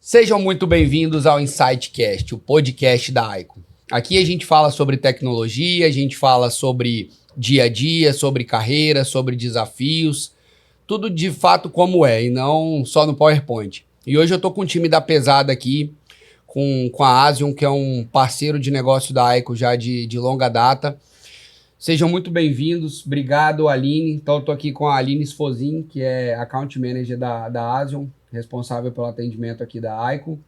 Sejam muito bem-vindos ao InsightCast, o podcast da Aiko. Aqui a gente fala sobre tecnologia, a gente fala sobre dia a dia, sobre carreira, sobre desafios, tudo de fato como é, e não só no PowerPoint. E hoje eu tô com o time da pesada aqui, com a Asion, que é um parceiro de negócio da Aiko já de longa data. Sejam muito bem-vindos, obrigado Aline. Então eu tô aqui com a Aline Sfozin, que é Account Manager da Asion, responsável pelo atendimento aqui da Aiko.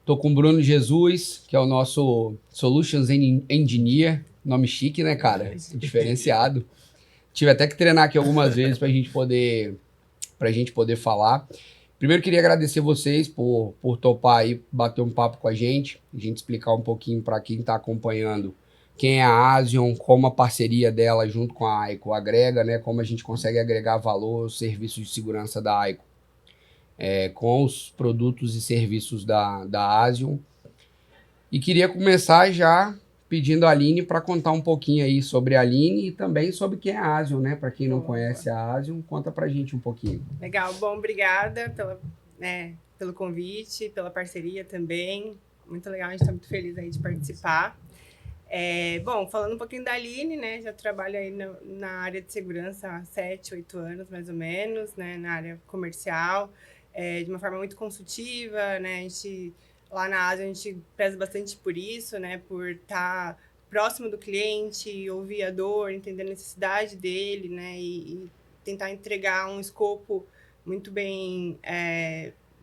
Tô com o Bruno Jesus, que é o nosso Solutions Engineer, nome chique, né, cara? Diferenciado. Tive até que treinar aqui algumas vezes pra gente poder falar. Primeiro queria agradecer vocês por topar aí, bater um papo com a gente explicar um pouquinho para quem está acompanhando quem é a Asion, como a parceria dela junto com a Aiko agrega, né? Como a gente consegue agregar valor aos serviços de segurança da Aiko com os produtos e serviços da Asion. E queria começar já pedindo a Aline para contar um pouquinho aí sobre a Aline e também sobre quem é a Asion, né? Para quem não conhece a Asion, conta pra gente um pouquinho. Legal, bom, obrigada pelo convite, pela parceria também. Muito legal, a gente está muito feliz aí de participar. Bom, falando um pouquinho da Aline, né? Já trabalho aí na área de segurança há 7, 8 anos, mais ou menos, né? Na área comercial, de uma forma muito consultiva, né? Lá na Ásia, a gente preza bastante por isso, né? Por estar próximo do cliente, ouvir a dor, entender a necessidade dele, né? E tentar entregar um escopo muito bem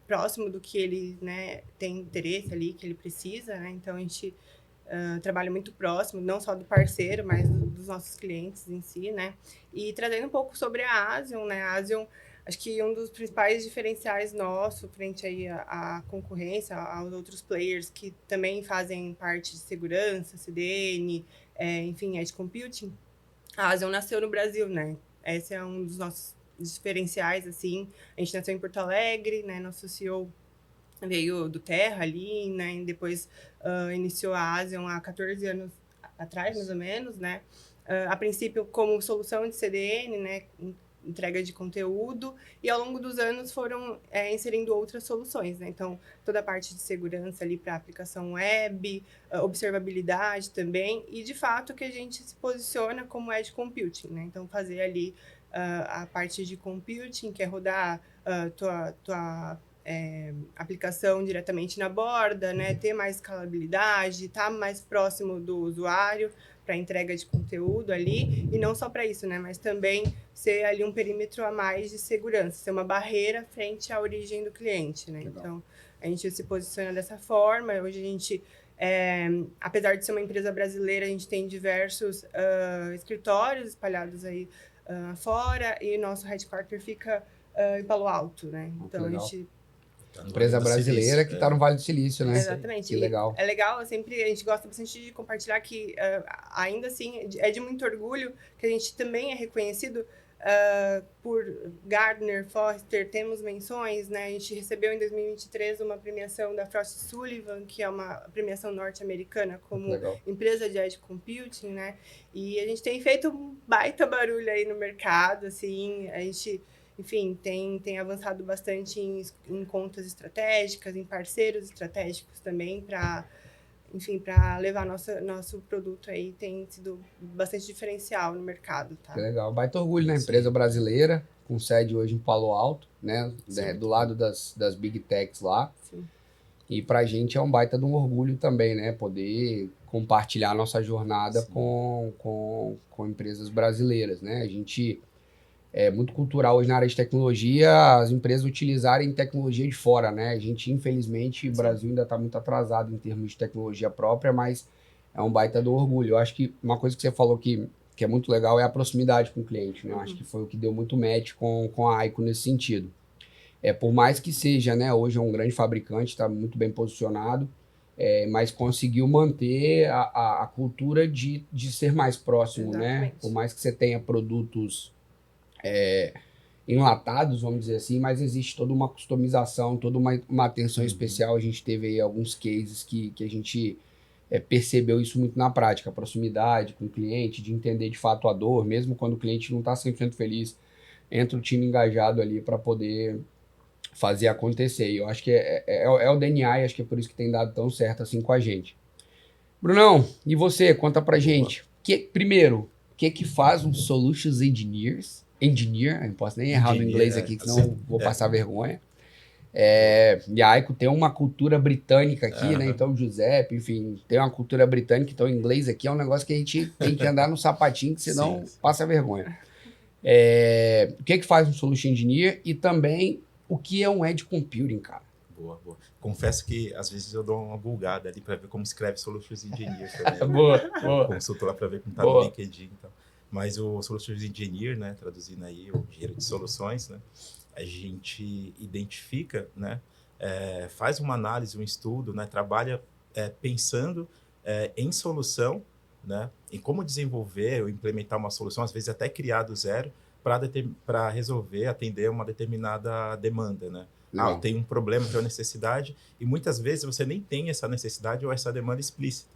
próximo do que ele, né, tem interesse ali, que ele precisa, né? Então, a gente trabalho muito próximo, não só do parceiro, mas dos nossos clientes em si, né? E trazendo um pouco sobre a Asion, né? A Asion, acho que um dos principais diferenciais nosso frente aí à concorrência, aos outros players que também fazem parte de segurança, CDN, enfim, edge computing, a Asion nasceu no Brasil, né? Esse é um dos nossos diferenciais, assim. A gente nasceu em Porto Alegre, né? Nosso CEO veio do Terra ali, né? E depois iniciou a Asion há 14 anos atrás, mais ou menos, né? A princípio como solução de CDN, né? Entrega de conteúdo, e ao longo dos anos foram inserindo outras soluções, né? Então, toda a parte de segurança ali para aplicação web, observabilidade também, e de fato que a gente se posiciona como edge computing, né? Então, fazer ali a parte de computing, que é rodar tua aplicação diretamente na borda, né? Ter mais escalabilidade, estar mais próximo do usuário para entrega de conteúdo ali, e não só para isso, né? Mas também ser ali um perímetro a mais de segurança, ser uma barreira frente à origem do cliente, né? Legal. Então, a gente se posiciona dessa forma. Hoje a gente, apesar de ser uma empresa brasileira, a gente tem diversos escritórios espalhados aí fora, e nosso headquarter fica em Palo Alto, né? Então, legal. A gente... Empresa brasileira que está no Vale do Silício, né? Exatamente. Que legal. É legal, a gente gosta bastante de compartilhar que, ainda assim, é de muito orgulho que a gente também é reconhecido por Gartner, Forrester, temos menções, né? A gente recebeu em 2023 uma premiação da Frost & Sullivan, que é uma premiação norte-americana como empresa de edge computing, né? E a gente tem feito um baita barulho aí no mercado, assim, a gente... Enfim, tem avançado bastante em contas estratégicas, em parceiros estratégicos também, para levar nosso produto aí, tem sido bastante diferencial no mercado, tá? Que legal, baita orgulho, né? Empresa brasileira, com sede hoje em Palo Alto, né? Do lado das Big Techs lá. Sim. E pra gente é um baita de um orgulho também, né? Poder compartilhar a nossa jornada com empresas brasileiras, né? A gente... É muito cultural hoje na área de tecnologia as empresas utilizarem tecnologia de fora, né? A gente, infelizmente, o Brasil ainda está muito atrasado em termos de tecnologia própria, mas é um baita do orgulho. Eu acho que uma coisa que você falou que é muito legal é a proximidade com o cliente, né? Eu acho que foi o que deu muito match com a Aiko nesse sentido. Por mais que seja, né? Hoje é um grande fabricante, está muito bem posicionado, mas conseguiu manter a cultura de ser mais próximo, né? Por mais que você tenha produtos... enlatados, vamos dizer assim, mas existe toda uma customização, toda uma atenção especial. A gente teve aí alguns cases que a gente percebeu isso muito na prática, a proximidade com o cliente, de entender de fato a dor, mesmo quando o cliente não está 100% feliz, entra o time engajado ali para poder fazer acontecer. E eu acho que é o DNA e acho que é por isso que tem dado tão certo assim com a gente. Brunão, e você? Conta pra gente. Primeiro, o que faz um Solutions Engineer, eu não posso nem errar no inglês aqui, que senão vou passar vergonha. E a Aiko tem uma cultura britânica aqui, né? Então, o Giuseppe, enfim, tem uma cultura britânica, então o inglês aqui é um negócio que a gente tem que andar no sapatinho, que senão passa vergonha. O que faz um Solution Engineer e também o que é um Edge Computing, cara? Boa. Confesso que às vezes eu dou uma bugada ali para ver como escreve Solutions Engineer também. Boa. Consulto lá para ver como tá no LinkedIn. Então. Mas o Solutions Engineer, né, traduzindo aí o engenheiro de soluções, né, a gente identifica, né, faz uma análise, um estudo, né, trabalha pensando em solução, né, em como desenvolver ou implementar uma solução, às vezes até criar do zero, para resolver, atender uma determinada demanda, né? Eu tenho um problema, tenho uma necessidade, e muitas vezes você nem tem essa necessidade ou essa demanda explícita,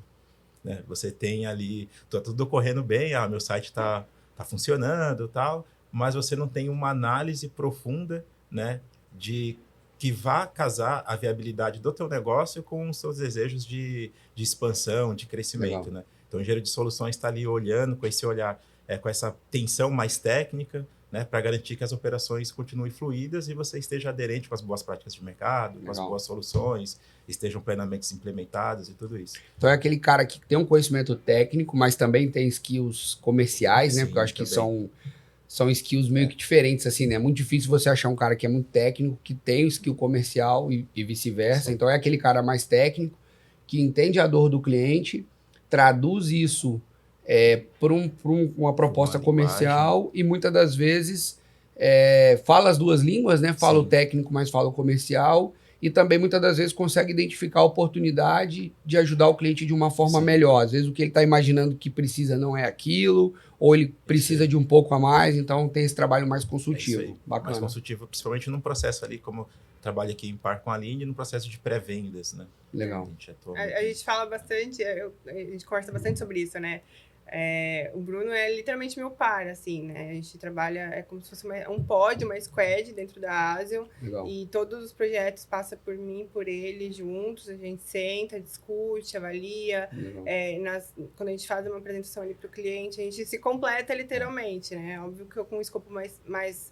né? Você tem ali, tá tudo ocorrendo bem, meu site tá funcionando, tal, mas você não tem uma análise profunda, né, que vá casar a viabilidade do teu negócio com os seus desejos de expansão, de crescimento, né? Então, o engenheiro de soluções está ali olhando com esse olhar, com essa tensão mais técnica, né, para garantir que as operações continuem fluídas e você esteja aderente com as boas práticas de mercado, com as boas soluções, estejam plenamente implementadas e tudo isso. Então é aquele cara que tem um conhecimento técnico, mas também tem skills comerciais, né? Porque eu acho que são skills meio que diferentes, assim, né? É muito difícil você achar um cara que é muito técnico, que tem o skill comercial e vice-versa. Então é aquele cara mais técnico, que entende a dor do cliente, traduz isso por uma proposta comercial e muitas das vezes fala as duas línguas, né? Fala o técnico, mas fala o comercial e também muitas das vezes consegue identificar a oportunidade de ajudar o cliente de uma forma melhor. Às vezes o que ele está imaginando que precisa não é aquilo, ou ele precisa de um pouco a mais, então tem esse trabalho mais consultivo. Bacana. Mais consultivo, principalmente num processo ali, como trabalho aqui em par com a Aline, no processo de pré-vendas, né? Legal. A gente fala bastante, a gente conversa bastante sobre isso, né? O Bruno é literalmente meu par, assim, né? A gente trabalha, como se fosse um pod, uma squad dentro da Asian. Legal. E todos os projetos passam por mim, por ele, juntos. A gente senta, discute, avalia. Quando a gente faz uma apresentação ali para o cliente, a gente se completa literalmente, né? Óbvio que eu com um escopo mais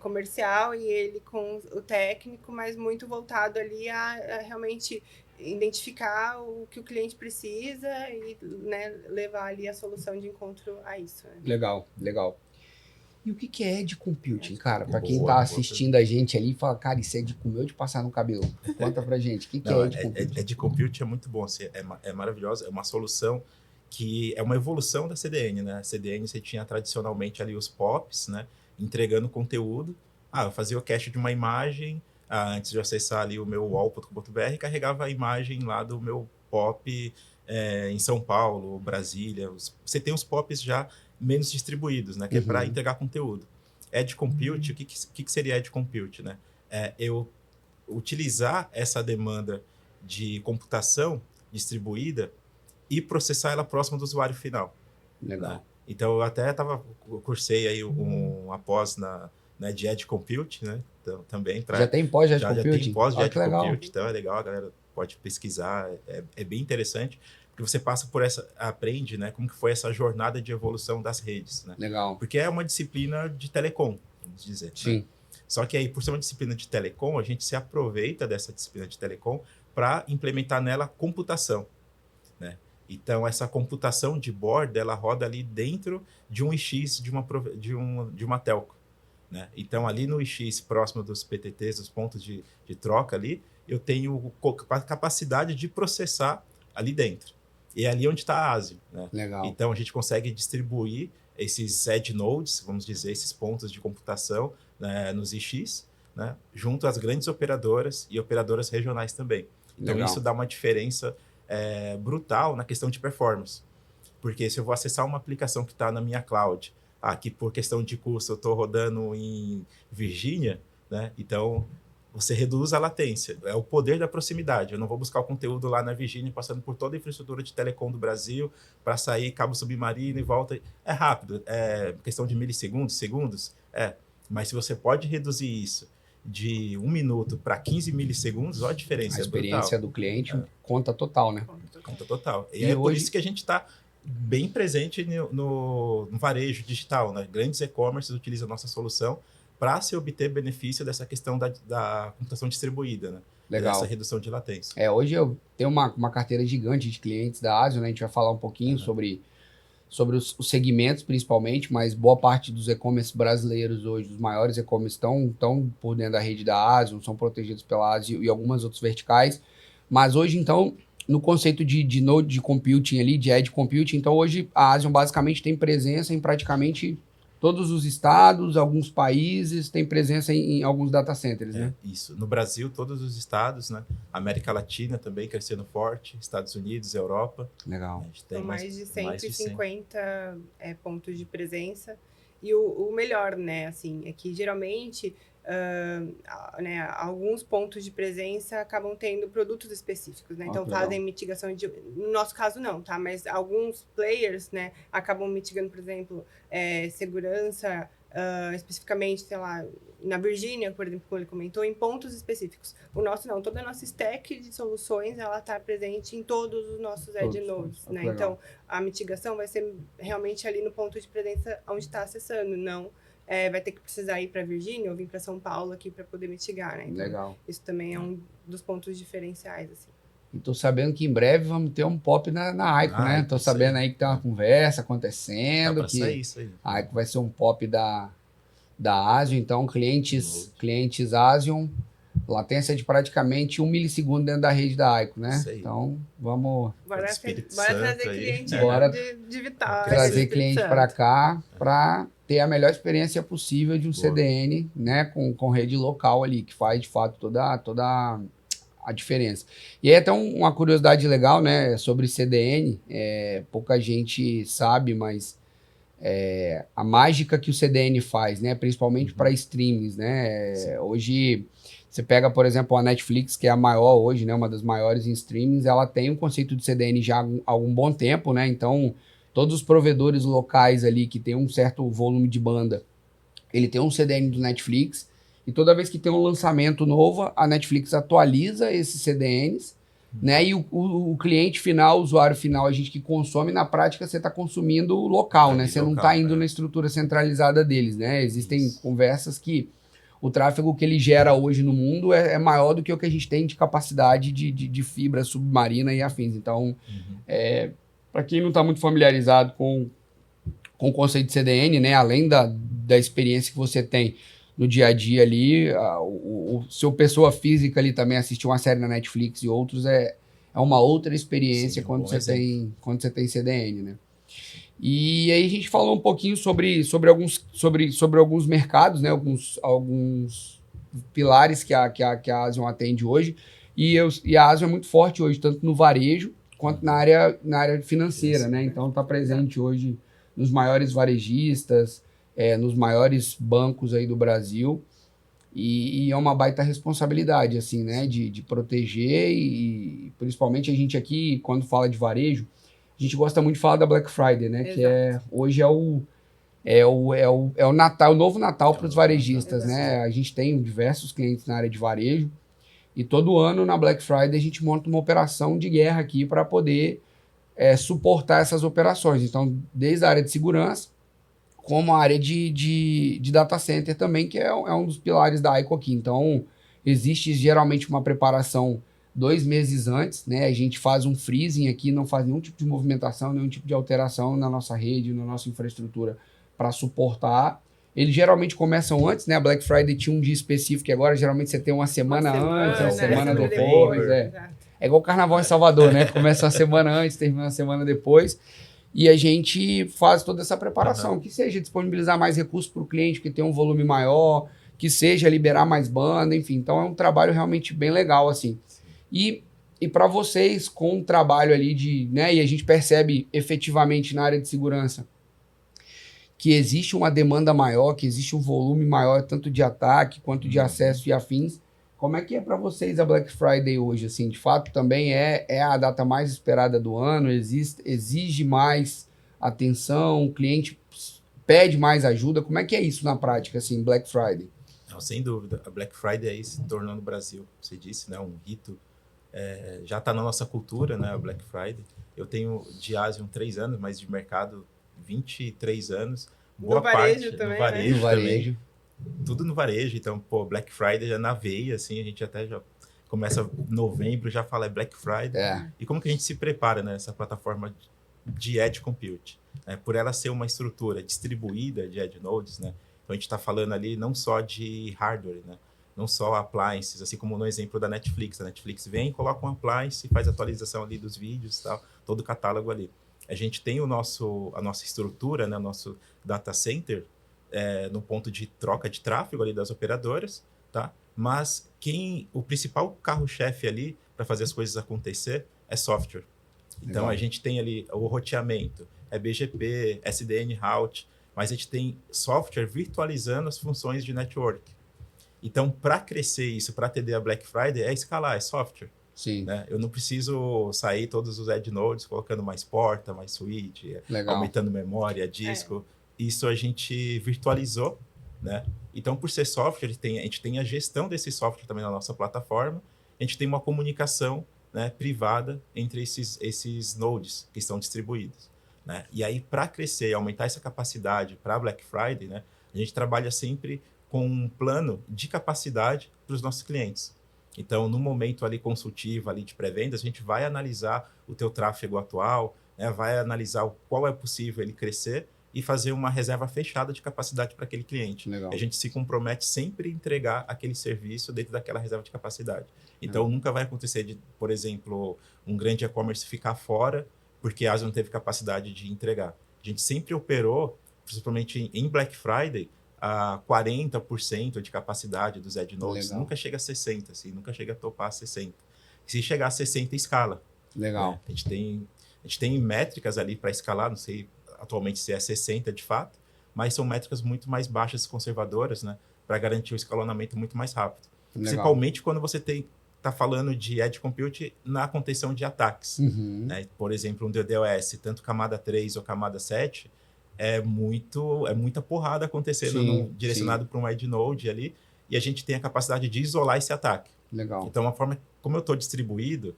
comercial e ele com o técnico, mas muito voltado ali a realmente identificar o que o cliente precisa e, né, levar ali a solução de encontro a isso. Né? Legal. E o que é Edge Computing, cara? Para quem tá assistindo a gente ali e fala, cara, isso é de comer ou de passar no cabelo? Conta pra gente, o que é Edge Computing? Edge Computing é muito bom, assim, é maravilhosa, é uma solução que é uma evolução da CDN, né? A CDN você tinha tradicionalmente ali os POPs, né? Entregando conteúdo. Eu fazia o cache de uma imagem, antes de acessar ali o meu wall.com.br, carregava a imagem lá do meu POP em São Paulo, Brasília. Você tem os POPs já menos distribuídos, né? Que é para entregar conteúdo. Edge Compute, o que seria Edge Compute, né? Eu utilizar essa demanda de computação distribuída e processar ela próximo do usuário final. Legal. Né? Então, eu até cursei aí uma pós de Edge Compute, né? Então, também já tem pós de Edge Computing? Já tem pós de Edge Compute, então é legal, a galera pode pesquisar, é bem interessante, porque você aprende, né, como que foi essa jornada de evolução das redes, né? Legal. Porque é uma disciplina de telecom, vamos dizer. Sim. Né? Só que aí, por ser uma disciplina de telecom, a gente se aproveita dessa disciplina de telecom para implementar nela computação, né? Então, essa computação de borda, ela roda ali dentro de um IX de uma telco. Né? Então, ali no IX, próximo dos PTTs, dos pontos de troca ali, eu tenho a capacidade de processar ali dentro. E é ali onde está a ASIO. Né? Legal. Então, a gente consegue distribuir esses edge nodes, vamos dizer, esses pontos de computação, né, nos IX, né, junto às grandes operadoras e operadoras regionais também. Então, isso dá uma diferença brutal na questão de performance. Porque se eu vou acessar uma aplicação que está na minha cloud, que por questão de custo eu estou rodando em Virgínia, né? Então você reduz a latência. É o poder da proximidade. Eu não vou buscar o conteúdo lá na Virgínia, passando por toda a infraestrutura de telecom do Brasil, para sair cabo submarino e volta. É rápido, é questão de milissegundos, segundos. Mas se você pode reduzir isso de 1 minuto para 15 milissegundos, olha a diferença. A experiência do cliente conta total, né? Conta total. E E é por hoje- isso que a gente está bem presente no varejo digital, né? Grandes e-commerces utilizam a nossa solução para se obter benefício dessa questão da computação distribuída, né? Legal. Essa redução de latência. Hoje eu tenho uma carteira gigante de clientes da Asian, né? A gente vai falar um pouquinho sobre os segmentos, principalmente, mas boa parte dos e-commerce brasileiros hoje, os maiores e-commerce estão por dentro da rede da Asian, são protegidos pela Asian e algumas outras verticais. Mas hoje, então, no conceito de node computing ali, de edge computing, então hoje a Asian basicamente tem presença em praticamente todos os estados, alguns países, tem presença em alguns data centers, né? Isso. No Brasil, todos os estados, né? América Latina também crescendo forte, Estados Unidos, Europa. Legal. A gente tem São mais de 100. 150 pontos de presença. E o melhor, né, assim, é que geralmente né, alguns pontos de presença acabam tendo produtos específicos, né? Então legal. fazem mitigação de... No nosso caso não, tá? Mas alguns players, né, acabam mitigando, por exemplo, segurança, especificamente, sei lá, na Virgínia, por exemplo, como ele comentou, em pontos específicos. O nosso não, toda a nossa stack de soluções, ela está presente em todos os nossos edge nodes, né? Legal. Então, a mitigação vai ser realmente ali no ponto de presença onde está acessando, não vai ter que precisar ir para Virgínia ou vir para São Paulo aqui para poder mitigar, né? Então, Legal. isso também é um dos pontos diferenciais, assim. E tô sabendo que em breve vamos ter um pop na Aico, né? Tô isso aí. sabendo aí que tem uma conversa Dá acontecendo, para que sair isso aí. a Aico vai ser um pop da Asian, então clientes Asian, latência de praticamente 1 milissegundo dentro da rede da Aico, né? Isso aí. Então, vamos Bora Espírito trazer Santo aí. cliente Bora de Vitória. trazer Espírito cliente Santo. para cá para ter a melhor experiência possível de um Boa. CDN, né? Com rede local ali, que faz de fato toda a diferença. E aí até uma curiosidade legal, né, sobre CDN, pouca gente sabe, mas a mágica que o CDN faz, né, principalmente para streamings, né, hoje você pega, por exemplo, a Netflix, que é a maior hoje, né, uma das maiores em streamings, ela tem um conceito de CDN já há algum bom tempo, né, então todos os provedores locais ali que tem um certo volume de banda, ele tem um CDN do Netflix, e toda vez que tem um lançamento novo, a Netflix atualiza esses CDNs, né? E o cliente final, o usuário final, a gente que consome, na prática você está consumindo local, né? Você não está indo na estrutura centralizada deles, né? Existem conversas que o tráfego que ele gera hoje no mundo é maior do que o que a gente tem de capacidade de fibra submarina e afins. Então, para quem não está muito familiarizado com o conceito de CDN, né? Além da experiência que você tem no dia a dia ali, o seu pessoa física ali também assistir uma série na Netflix e outros é uma outra experiência. Sim, quando você tem CDN, né? E aí a gente falou um pouquinho sobre alguns mercados, né? Alguns pilares que a Asian atende hoje, e a Asian é muito forte hoje, tanto no varejo quanto na área financeira, né? Então está presente hoje nos maiores varejistas, nos maiores bancos aí do Brasil, e é uma baita responsabilidade, assim, né, de proteger, e principalmente a gente aqui, quando fala de varejo, a gente gosta muito de falar da Black Friday, né, Exato. que hoje é o Natal, o novo Natal para os varejistas, Exato. né, a gente tem diversos clientes na área de varejo, e todo ano na Black Friday a gente monta uma operação de guerra aqui para poder suportar essas operações, então desde a área de segurança, como a área de data center também, que é um dos pilares da Aico aqui. Então, existe geralmente uma preparação 2 meses antes, né? A gente faz um freezing aqui, não faz nenhum tipo de movimentação, nenhum tipo de alteração na nossa rede, na nossa infraestrutura para suportar. Eles geralmente começam antes, né? A Black Friday tinha um dia específico, e agora geralmente você tem uma semana antes, uma semana né? depois. Exato. É igual o Carnaval em Salvador, né? Começa uma semana antes, termina uma semana depois. E a gente faz toda essa preparação, que seja disponibilizar mais recursos para o cliente, que tem um volume maior, que seja liberar mais banda, enfim. Então é um trabalho realmente bem legal, assim. E para vocês, com um trabalho ali né, e a gente percebe efetivamente na área de segurança que existe uma demanda maior, que existe um volume maior, tanto de ataque quanto de acesso e afins. Como é que é para vocês a Black Friday hoje? Assim, de fato, também é a data mais esperada do ano, exige mais atenção, o cliente pede mais ajuda. Como é que é isso na prática, assim, Black Friday? Então, sem dúvida, a Black Friday aí se tornou no Brasil, você disse, né, um rito. Já está na nossa cultura, né, a Black Friday. Eu tenho de Asian 3 anos, mas de mercado 23 anos. Boa no varejo parte também, no varejo, No varejo. também. Tudo no varejo. Então, pô, Black Friday já na veia, assim, a gente até já começa novembro, já fala Black Friday. E como que a gente se prepara nessa plataforma de Edge Compute? Por ela ser uma estrutura distribuída de Edge Nodes, né? Então, a gente está falando ali não só de hardware, né? Não só appliances, assim como no exemplo da Netflix. A Netflix vem, coloca um appliance, faz atualização ali dos vídeos, tal, todo o catálogo ali. A gente tem a nossa estrutura, né? O nosso data center no ponto de troca de tráfego ali das operadoras, tá? Mas o principal carro-chefe ali para fazer as coisas acontecer é software. Então, Legal. a gente tem ali o roteamento, BGP, SDN Route, mas a gente tem software virtualizando as funções de network. Então, para crescer isso, para atender a Black Friday, é escalar, é software. Sim. Né? Eu não preciso sair todos os Edge Nodes colocando mais porta, mais switch, aumentando memória, disco. Isso a gente virtualizou, né? Então, por ser software, a gente tem a gestão desse software também na nossa plataforma. A gente tem uma comunicação, né, privada entre esses nodes que estão distribuídos. Né? E aí, para crescer e aumentar essa capacidade para Black Friday, né, a gente trabalha sempre com um plano de capacidade para os nossos clientes. Então, no momento ali consultivo, ali de pré-vendas, a gente vai analisar o teu tráfego atual, né, vai analisar qual é possível ele crescer e fazer uma reserva fechada de capacidade para aquele cliente. Legal. A gente se compromete sempre a entregar aquele serviço dentro daquela reserva de capacidade. Então, nunca vai acontecer de, por exemplo, um grande e-commerce ficar fora porque a Asa não teve capacidade de entregar. A gente sempre operou, principalmente em Black Friday, a 40% de capacidade dos Edge Nodes. Legal. Nunca chega a 60%, assim, nunca chega a topar 60%. Se chegar a 60%, escala. Legal. Né? A gente tem métricas ali para escalar, não sei atualmente se é 60% de fato, mas são métricas muito mais baixas e conservadoras, né, para garantir o escalonamento muito mais rápido. Legal. Principalmente quando você está falando de Edge Compute na contenção de ataques. Né? Por exemplo, um DDoS, tanto camada 3 ou camada 7, é muita porrada acontecendo direcionado para um Edge Node ali, e a gente tem a capacidade de isolar esse ataque. Legal. Então, a forma como eu estou distribuído,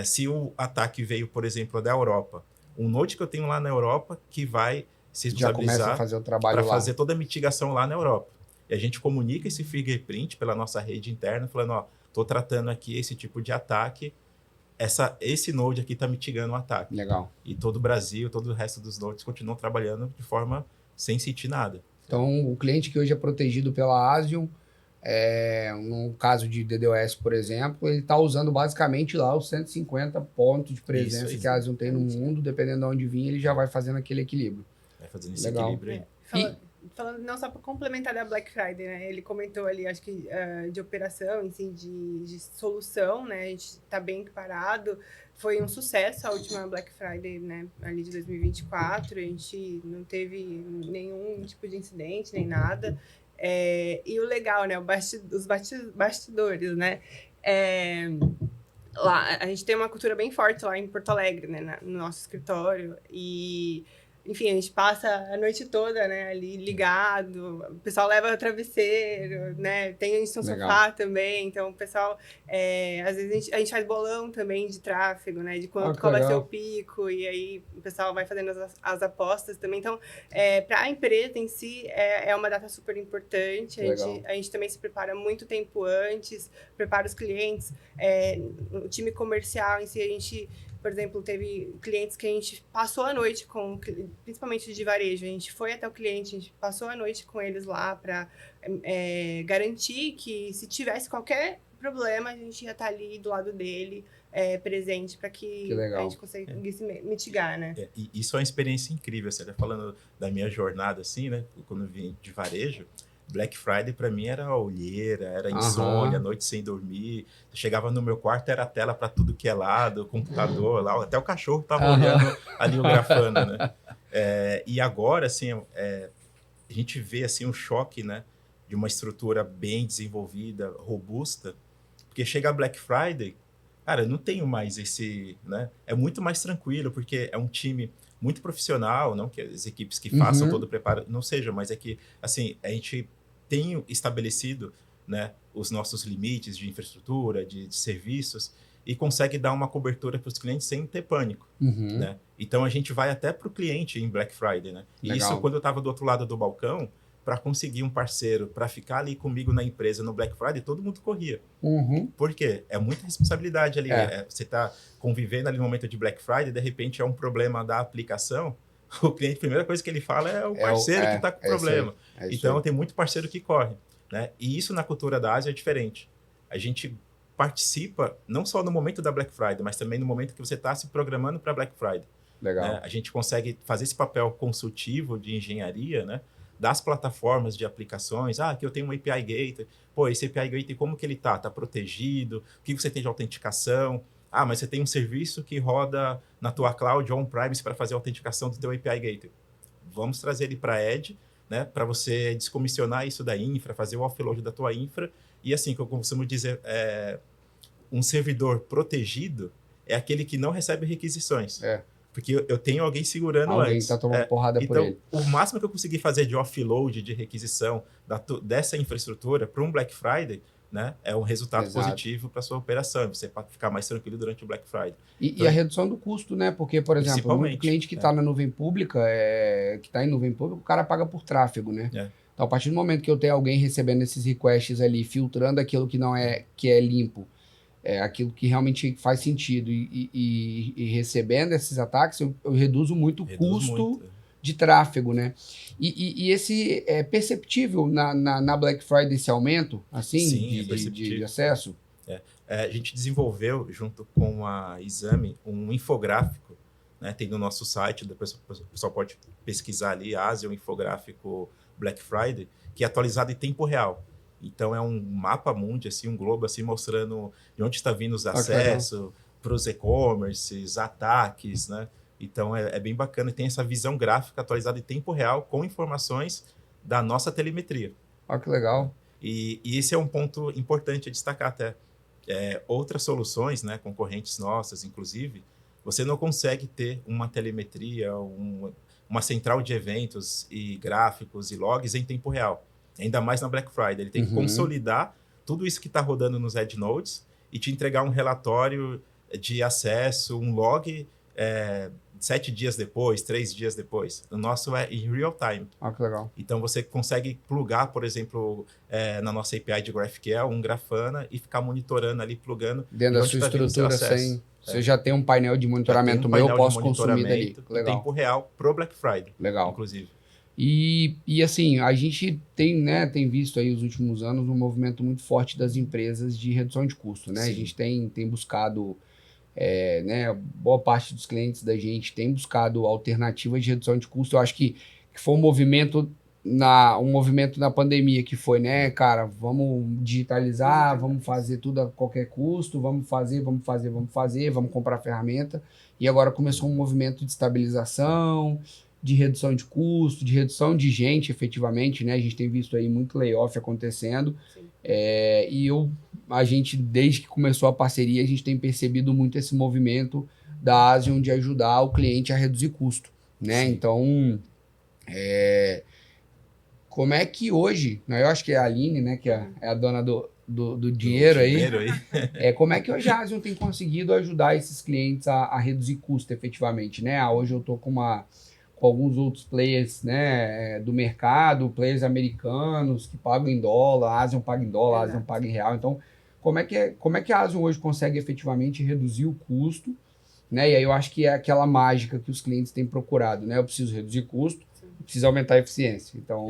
se o ataque veio, por exemplo, da Europa, um node que eu tenho lá na Europa que vai se responsabilizar já começa a fazer o trabalho para lá. fazer toda a mitigação lá na Europa. E a gente comunica esse fingerprint pela nossa rede interna, falando, ó, estou tratando aqui esse tipo de ataque, esse node aqui está mitigando o ataque. Legal. E todo o Brasil, todo o resto dos nodes continuam trabalhando de forma sem sentir nada. Então, o cliente que hoje é protegido pela Asium, no caso de DDoS, por exemplo, ele está usando basicamente lá os 150 pontos de presença que a Asium tem no mundo, dependendo de onde vir, ele já vai fazendo aquele equilíbrio. Vai fazendo esse Legal. equilíbrio aí. Falando não só para complementar da Black Friday, né? Ele comentou ali, acho que de operação, assim, de solução, né? A gente está bem equiparado. Foi um sucesso a última Black Friday, né? Ali de 2024. A gente não teve nenhum tipo de incidente, nem nada. E o legal, né? Os bastidores, né? Lá, a gente tem uma cultura bem forte lá em Porto Alegre, né? No nosso escritório. E... Enfim, a gente passa a noite toda, né, ali ligado, o pessoal leva travesseiro, né, tem um sofá também, então o pessoal, às vezes a gente faz bolão também de tráfego, né, de qual vai ser o pico, e aí o pessoal vai fazendo as apostas também, então, para a empresa em si, é uma data super importante, a gente também se prepara muito tempo antes, prepara os clientes, o time comercial em si, a gente... Por exemplo, teve clientes que a gente passou a noite com, principalmente de varejo, a gente foi até o cliente, a gente passou a noite com eles lá para garantir que se tivesse qualquer problema, a gente ia estar ali do lado dele, presente, para que a gente conseguisse mitigar, né? E isso é uma experiência incrível. Você está falando da minha jornada, assim, né? Quando eu vim de varejo, Black Friday para mim era olheira, era insônia, noite sem dormir. Eu chegava no meu quarto, era tela para tudo que é lado, computador lá, até o cachorro estava olhando ali o grafando, né? E agora, assim, a gente vê assim um choque, né, de uma estrutura bem desenvolvida, robusta, porque chega a Black Friday, cara, eu não tenho mais esse, né? É muito mais tranquilo, porque é um time muito profissional, não que as equipes que façam todo o preparo não sejam, mas é que, assim, a gente tem estabelecido, né, os nossos limites de infraestrutura, de serviços, e consegue dar uma cobertura para os clientes sem ter pânico. Né? Então, a gente vai até para o cliente em Black Friday. Né? E isso, quando eu estava do outro lado do balcão, para conseguir um parceiro para ficar ali comigo na empresa no Black Friday, todo mundo corria. Por quê? É muita responsabilidade ali. Você está convivendo ali no momento de Black Friday, de repente é um problema da aplicação, o cliente, a primeira coisa que ele fala é o parceiro que está com problema. Então, tem muito parceiro que corre. Né? E isso na cultura da Ásia é diferente. A gente participa não só no momento da Black Friday, mas também no momento que você está se programando para Black Friday. Legal. Né? A gente consegue fazer esse papel consultivo de engenharia, né? Das plataformas de aplicações. Aqui eu tenho um API Gateway. Pô, esse API Gateway, como que ele está? Está protegido? O que você tem de autenticação? Mas você tem um serviço que roda na tua cloud on-premise para fazer a autenticação do teu API Gateway. Vamos trazer ele para a Edge, né? Para você descomissionar isso da infra, fazer o offload da tua infra. E assim, que eu costumo dizer, um servidor protegido é aquele que não recebe requisições. Porque eu tenho alguém segurando alguém antes. Está tomando porrada por ele. Então, o máximo que eu consegui fazer de offload, de requisição dessa infraestrutura para um Black Friday, né, é um resultado positivo para a sua operação. Você ficar mais tranquilo durante o Black Friday. E a redução do custo, né? Porque, por exemplo, muito cliente que está na nuvem pública, que está em nuvem pública, o cara paga por tráfego, né? Então, a partir do momento que eu tenho alguém recebendo esses requests ali, filtrando aquilo que não é, que é limpo, aquilo que realmente faz sentido e recebendo esses ataques, eu reduzo muito o custo de tráfego, né? E esse é perceptível na Black Friday esse aumento, assim, Sim, de acesso? A gente desenvolveu, junto com a Exame, um infográfico, né? Tem no nosso site, depois o pessoal pode pesquisar ali, Ásia, um infográfico Black Friday, que é atualizado em tempo real. Então, é um mapa mundi, assim, um globo assim, mostrando de onde está vindo os acessos para os e-commerces, ataques, né? Então, é bem bacana. E tem essa visão gráfica atualizada em tempo real com informações da nossa telemetria. Que legal. E esse é um ponto importante a destacar até. Outras soluções, né, concorrentes nossas, inclusive, você não consegue ter uma telemetria, uma central de eventos e gráficos e logs em tempo real. Ainda mais na Black Friday. Ele tem que consolidar tudo isso que está rodando nos Edge Nodes e te entregar um relatório de acesso, um log 7 dias depois, 3 dias depois. O nosso é em real time. Que legal. Então, você consegue plugar, por exemplo, na nossa API de GraphQL, um Grafana e ficar monitorando ali, plugando. Dentro da sua estrutura, você já tem um painel de monitoramento meu, eu posso consumir dali. Legal. Em tempo real pro Black Friday. Legal. Inclusive. E assim, a gente tem visto aí os últimos anos um movimento muito forte das empresas de redução de custo, né? Sim. A gente tem buscado, né, boa parte dos clientes da gente tem buscado alternativas de redução de custo. Eu acho que foi um movimento na pandemia que foi, né, cara, vamos digitalizar, vamos fazer tudo a qualquer custo, vamos comprar ferramenta. E agora começou um movimento de estabilização, de redução de custo, de redução de gente, efetivamente, né? A gente tem visto aí muito layoff acontecendo. A gente, desde que começou a parceria, a gente tem percebido muito esse movimento da Asian de ajudar o cliente a reduzir custo, né? Sim. Então, como é que hoje, né? Eu acho que é a Aline, né, que é a dona do dinheiro aí. Como é que hoje a Asian tem conseguido ajudar esses clientes a reduzir custo, efetivamente, né? Hoje eu estou com alguns outros players, né, do mercado, players americanos que pagam em dólar, a Asian paga em dólar, a Asian paga em real. Então, como é que a Asian hoje consegue efetivamente reduzir o custo, né? E aí eu acho que é aquela mágica que os clientes têm procurado, né? Eu preciso reduzir custo, preciso aumentar a eficiência. Então,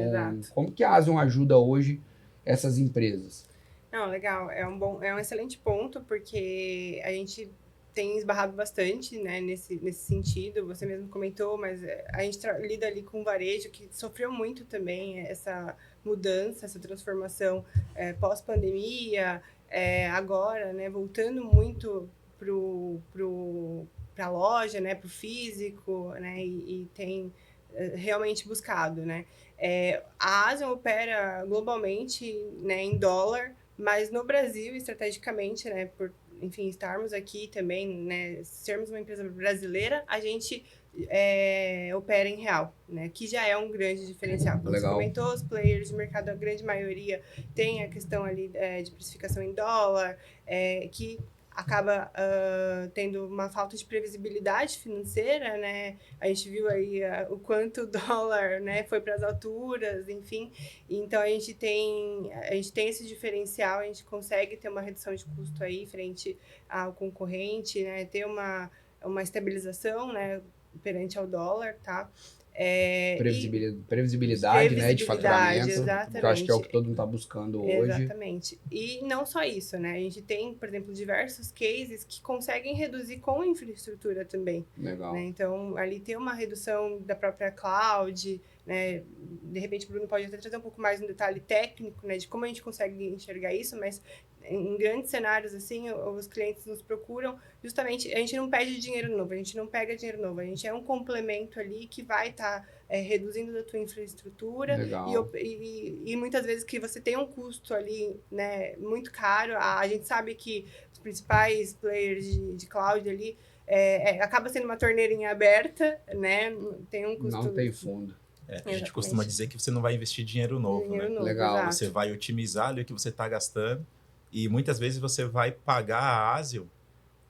como que a Asian ajuda hoje essas empresas? Não, legal. É um excelente ponto, porque a gente tem esbarrado bastante, né, nesse sentido. Você mesmo comentou, mas a gente lida ali com o varejo, que sofreu muito também essa mudança, essa transformação pós-pandemia, agora, né, voltando muito para a loja, né, para o físico, né, e tem realmente buscado, né. A Asian opera globalmente, né, em dólar, mas no Brasil, estrategicamente, né, por enfim, estarmos aqui também, né, sermos uma empresa brasileira, a gente opera em real, né, que já é um grande diferencial. Como você comentou, os players de mercado, a grande maioria tem a questão ali de precificação em dólar, que acaba tendo uma falta de previsibilidade financeira, né? A gente viu aí o quanto o dólar, né, foi para as alturas, enfim. Então, a gente tem esse diferencial, a gente consegue ter uma redução de custo aí frente ao concorrente, né? Ter uma estabilização, né, perante ao dólar, tá? Previsibilidade, né, de faturamento, exatamente. que eu acho que é o que todo mundo está buscando hoje. Exatamente. E não só isso, né? A gente tem, por exemplo, diversos cases que conseguem reduzir com a infraestrutura também. Legal. Né? Então, ali tem uma redução da própria cloud, né? De repente, o Bruno pode até trazer um pouco mais no detalhe técnico, né, de como a gente consegue enxergar isso, mas em grandes cenários, assim, os clientes nos procuram justamente, a gente não pede dinheiro novo, a gente não pega dinheiro novo, a gente é um complemento ali que vai estar reduzindo a tua infraestrutura. Legal. E muitas vezes que você tem um custo ali, né, muito caro, a gente sabe que os principais players de cloud ali acaba sendo uma torneirinha aberta, né, tem um custo... Não tem fundo. A gente costuma dizer que você não vai investir dinheiro novo, né? Legal. Exato. Você vai otimizar ali o que você está gastando e muitas vezes você vai pagar a ASIO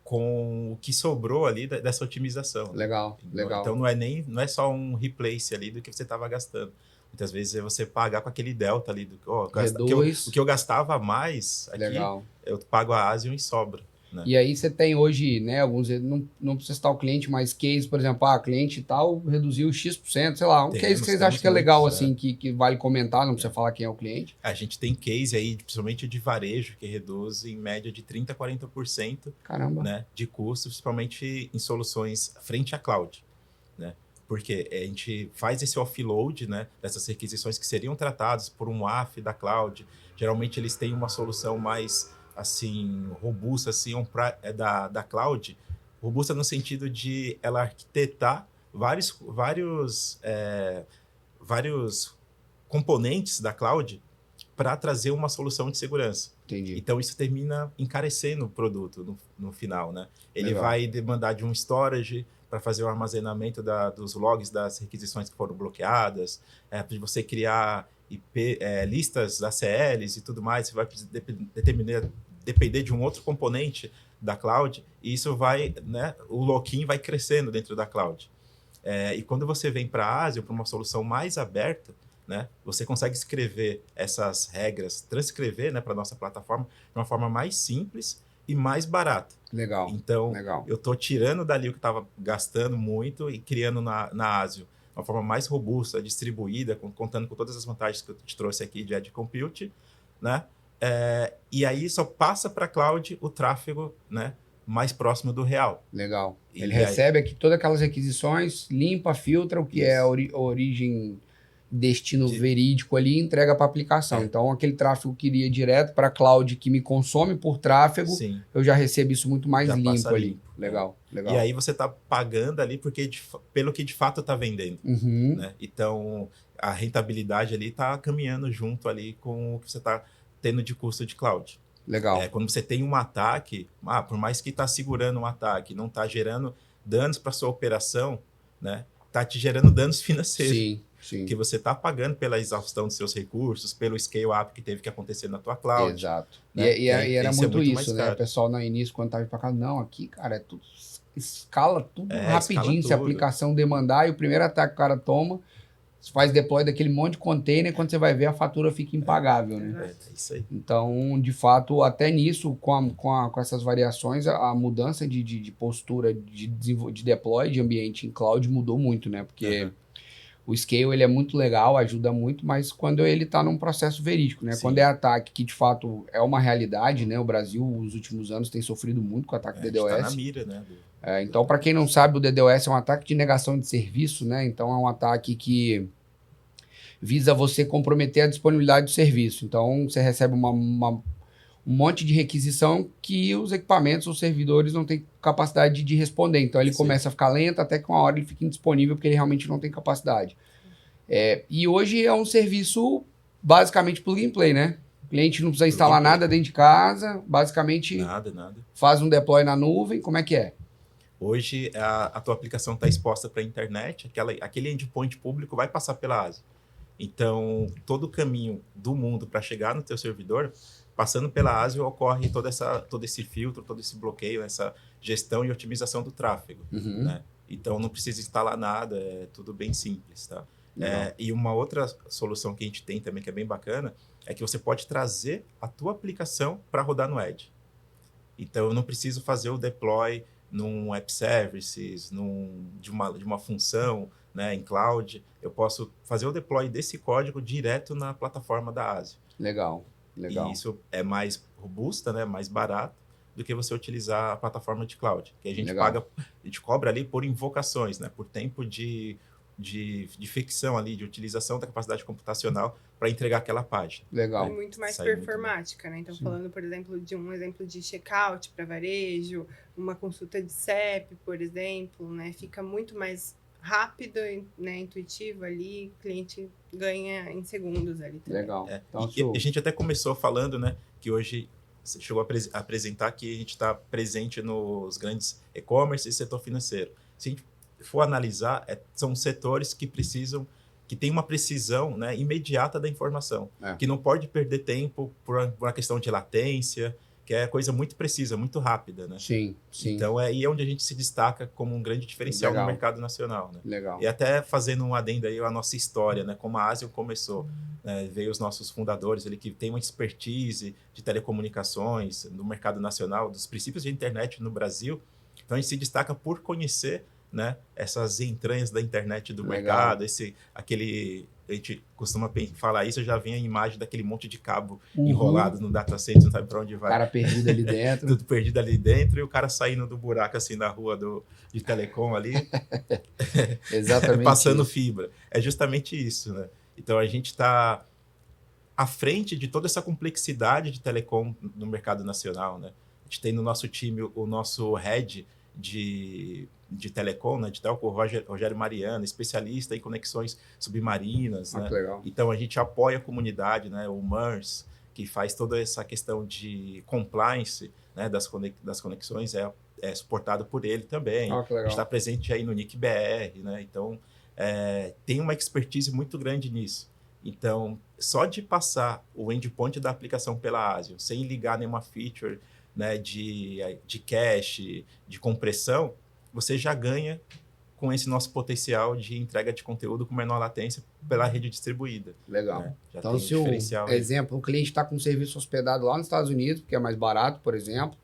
com o que sobrou ali dessa otimização. Legal, né? legal. Então não é só um replace ali do que você estava gastando. Muitas vezes é você pagar com aquele delta ali, o que eu gastava a mais aqui, legal. Eu pago a ASIO e sobra. Né? E aí você tem hoje, né, alguns, não precisa citar o cliente, mas case, por exemplo, cliente tal reduziu X%, sei lá, case que vocês acham que é legal, assim, que vale comentar, não precisa falar quem é o cliente. A gente tem case aí, principalmente de varejo, que reduz em média de 30% a 40%. Caramba. Né, de custo, principalmente em soluções frente à cloud. Né? Porque a gente faz esse offload, né, dessas requisições que seriam tratadas por um WAF da cloud. Geralmente eles têm uma solução mais assim, robusta, assim, da cloud, robusta no sentido de ela arquitetar vários componentes da cloud para trazer uma solução de segurança. Entendi. Então, isso termina encarecendo o produto no final, né? Ele Legal. vai demandar de um storage para fazer o armazenamento dos logs das requisições que foram bloqueadas, de você criar listas ACLs e tudo mais, você vai depender de um outro componente da cloud, e isso vai, né, o lock-in vai crescendo dentro da cloud. E quando você vem para a ASIO, para uma solução mais aberta, né, você consegue escrever essas regras, transcrever, né, para a nossa plataforma de uma forma mais simples e mais barata. Legal. Então, legal. Eu estou tirando dali o que estava gastando muito e criando na ASIO uma forma mais robusta, distribuída, contando com todas as vantagens que eu te trouxe aqui de Edge Compute, né? E aí só passa para a cloud o tráfego, né, mais próximo do real. Legal. E Ele recebe aqui todas aquelas requisições, limpa, filtra o que é a origem, destino verídico ali e entrega para a aplicação. Então, aquele tráfego que iria direto para a cloud que me consome por tráfego, Sim. eu já recebo isso muito mais Já limpo ali. limpo. Legal, legal. E aí você está pagando ali pelo que de fato está vendendo. Uhum. Né? Então, a rentabilidade ali está caminhando junto ali com o que você está tendo de custo de cloud. Legal. Quando você tem um ataque, por mais que está segurando um ataque, não está gerando danos para sua operação, né? Está te gerando danos financeiros. Sim, sim. Que você está pagando pela exaustão dos seus recursos, pelo scale-up que teve que acontecer na tua cloud. Exato. Né? E era muito isso, né? Caro. O pessoal no início, quando estava para cá, não, aqui, cara, é tudo escala tudo rapidinho. Escala Se a tudo. aplicação demandar e o primeiro ataque que o cara toma, você faz deploy daquele monte de container, quando você vai ver, a fatura fica impagável, né? É isso aí. Então, de fato, até nisso, com essas variações, a mudança de postura de deploy de ambiente em cloud mudou muito, né? Porque o scale ele é muito legal, ajuda muito, mas quando ele está num processo verídico, né? Sim. Quando é ataque que, de fato, é uma realidade, né? O Brasil, nos últimos anos, tem sofrido muito com o ataque DDoS. Está na mira, né? Então, para quem não sabe, o DDoS é um ataque de negação de serviço, né? Então, é um ataque que visa você comprometer a disponibilidade do serviço. Então, você recebe um monte de requisição que os equipamentos, os servidores não têm capacidade de responder. Então, ele começa a ficar lento até que uma hora ele fica indisponível porque ele realmente não tem capacidade. E hoje é um serviço basicamente plug and play, né? cliente não precisa instalar nada dentro de casa, basicamente Nada. faz um deploy na nuvem, como é que é? Hoje, a tua aplicação está exposta para a internet, aquele endpoint público vai passar pela ASIO. Então, todo o caminho do mundo para chegar no teu servidor, passando pela ASIO, ocorre todo esse filtro, todo esse bloqueio, essa gestão e otimização do tráfego. Né? Então, não precisa instalar nada, é tudo bem simples. Tá? E uma outra solução que a gente tem também, que é bem bacana, é que você pode trazer a tua aplicação para rodar no Edge. Então, eu não preciso fazer o deploy num app services, de uma função, né, em cloud. Eu posso fazer o deploy desse código direto na plataforma da ASIO. Legal. E isso é mais robusta, né, mais barato do que você utilizar a plataforma de cloud. Que a gente a gente cobra ali por invocações, né, por tempo de ficção ali, de utilização da capacidade computacional para entregar aquela página. Legal. É muito mais performática, né? Então, falando, por exemplo, de um exemplo de checkout para varejo, uma consulta de CEP, por exemplo, né? Fica muito mais rápido, né? Intuitivo ali, o cliente ganha em segundos ali também. Legal. Então, a gente até começou falando, né, que hoje você chegou a apresentar que a gente está presente nos grandes e-commerce e setor financeiro. Se a gente for analisar, são setores que precisam, que tem uma precisão, né, imediata da informação, que não pode perder tempo por uma questão de latência, que é coisa muito precisa, muito rápida, né? Sim. Então, aí é onde a gente se destaca como um grande diferencial no mercado nacional, né? Legal. E até fazendo um adendo aí à nossa história, né? Como a ASIO começou, né? Veio os nossos fundadores, ele que tem uma expertise de telecomunicações no mercado nacional, dos princípios de internet no Brasil. Então, a gente se destaca por conhecer, né, essas entranhas da internet do mercado, a gente costuma falar isso, já vem a imagem daquele monte de cabo enrolado no data center, não sabe para onde vai. O cara perdido ali dentro. Tudo perdido ali dentro e o cara saindo do buraco assim na rua de telecom ali. Exatamente. Passando fibra. É justamente isso, né? Então a gente está à frente de toda essa complexidade de telecom no mercado nacional, né? A gente tem no nosso time o nosso head de telecom, né, de telco, Rogério Mariano, especialista em conexões submarinas. Né? Legal. Então, a gente apoia a comunidade, né, o MERS, que faz toda essa questão de compliance, né, das conexões, é suportado por ele também. A gente está presente aí no NIC-BR, né? Então, tem uma expertise muito grande nisso. Então, só de passar o endpoint da aplicação pela ASIO, sem ligar nenhuma feature, né, de cache, de compressão, você já ganha com esse nosso potencial de entrega de conteúdo com menor latência pela rede distribuída. Legal. Né? Então, se o cliente está com um serviço hospedado lá nos Estados Unidos, porque é mais barato, por exemplo,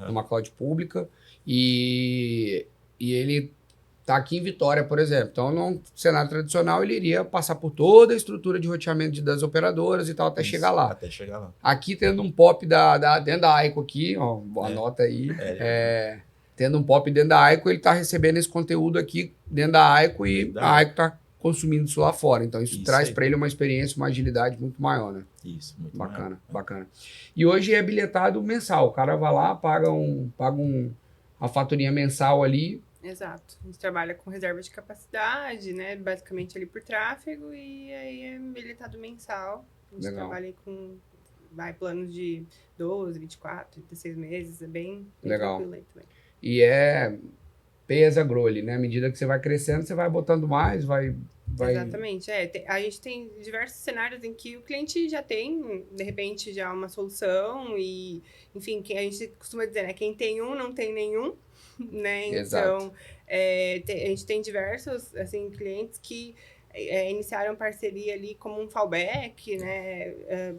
numa cloud pública, e ele está aqui em Vitória, por exemplo. Então, num cenário tradicional, ele iria passar por toda a estrutura de roteamento das operadoras e tal, até chegar lá. Até chegar lá. Aqui, tendo um POP dentro da AICO aqui, ó, anota aí, tendo um POP dentro da AICO, ele está recebendo esse conteúdo aqui dentro da AICO e a AICO está consumindo isso lá fora. Então, isso traz para ele uma experiência, uma agilidade muito maior, né? Isso, muito bacana, bacana. E hoje é bilhetado mensal. O cara vai lá, paga a faturinha mensal ali. Exato. A gente trabalha com reserva de capacidade, né? Basicamente ali por tráfego, e aí é bilhetado mensal. A gente trabalha aí com planos de 12, 24, 36 meses. É bem tranquilo aí também. E pay as you grow, né? À medida que você vai crescendo, você vai botando mais, vai... Exatamente. A gente tem diversos cenários em que o cliente já tem, de repente, já uma solução e, enfim, a gente costuma dizer, né? Quem tem um, não tem nenhum, né? Então, a gente tem diversos, assim, clientes que iniciaram parceria ali como um fallback, né,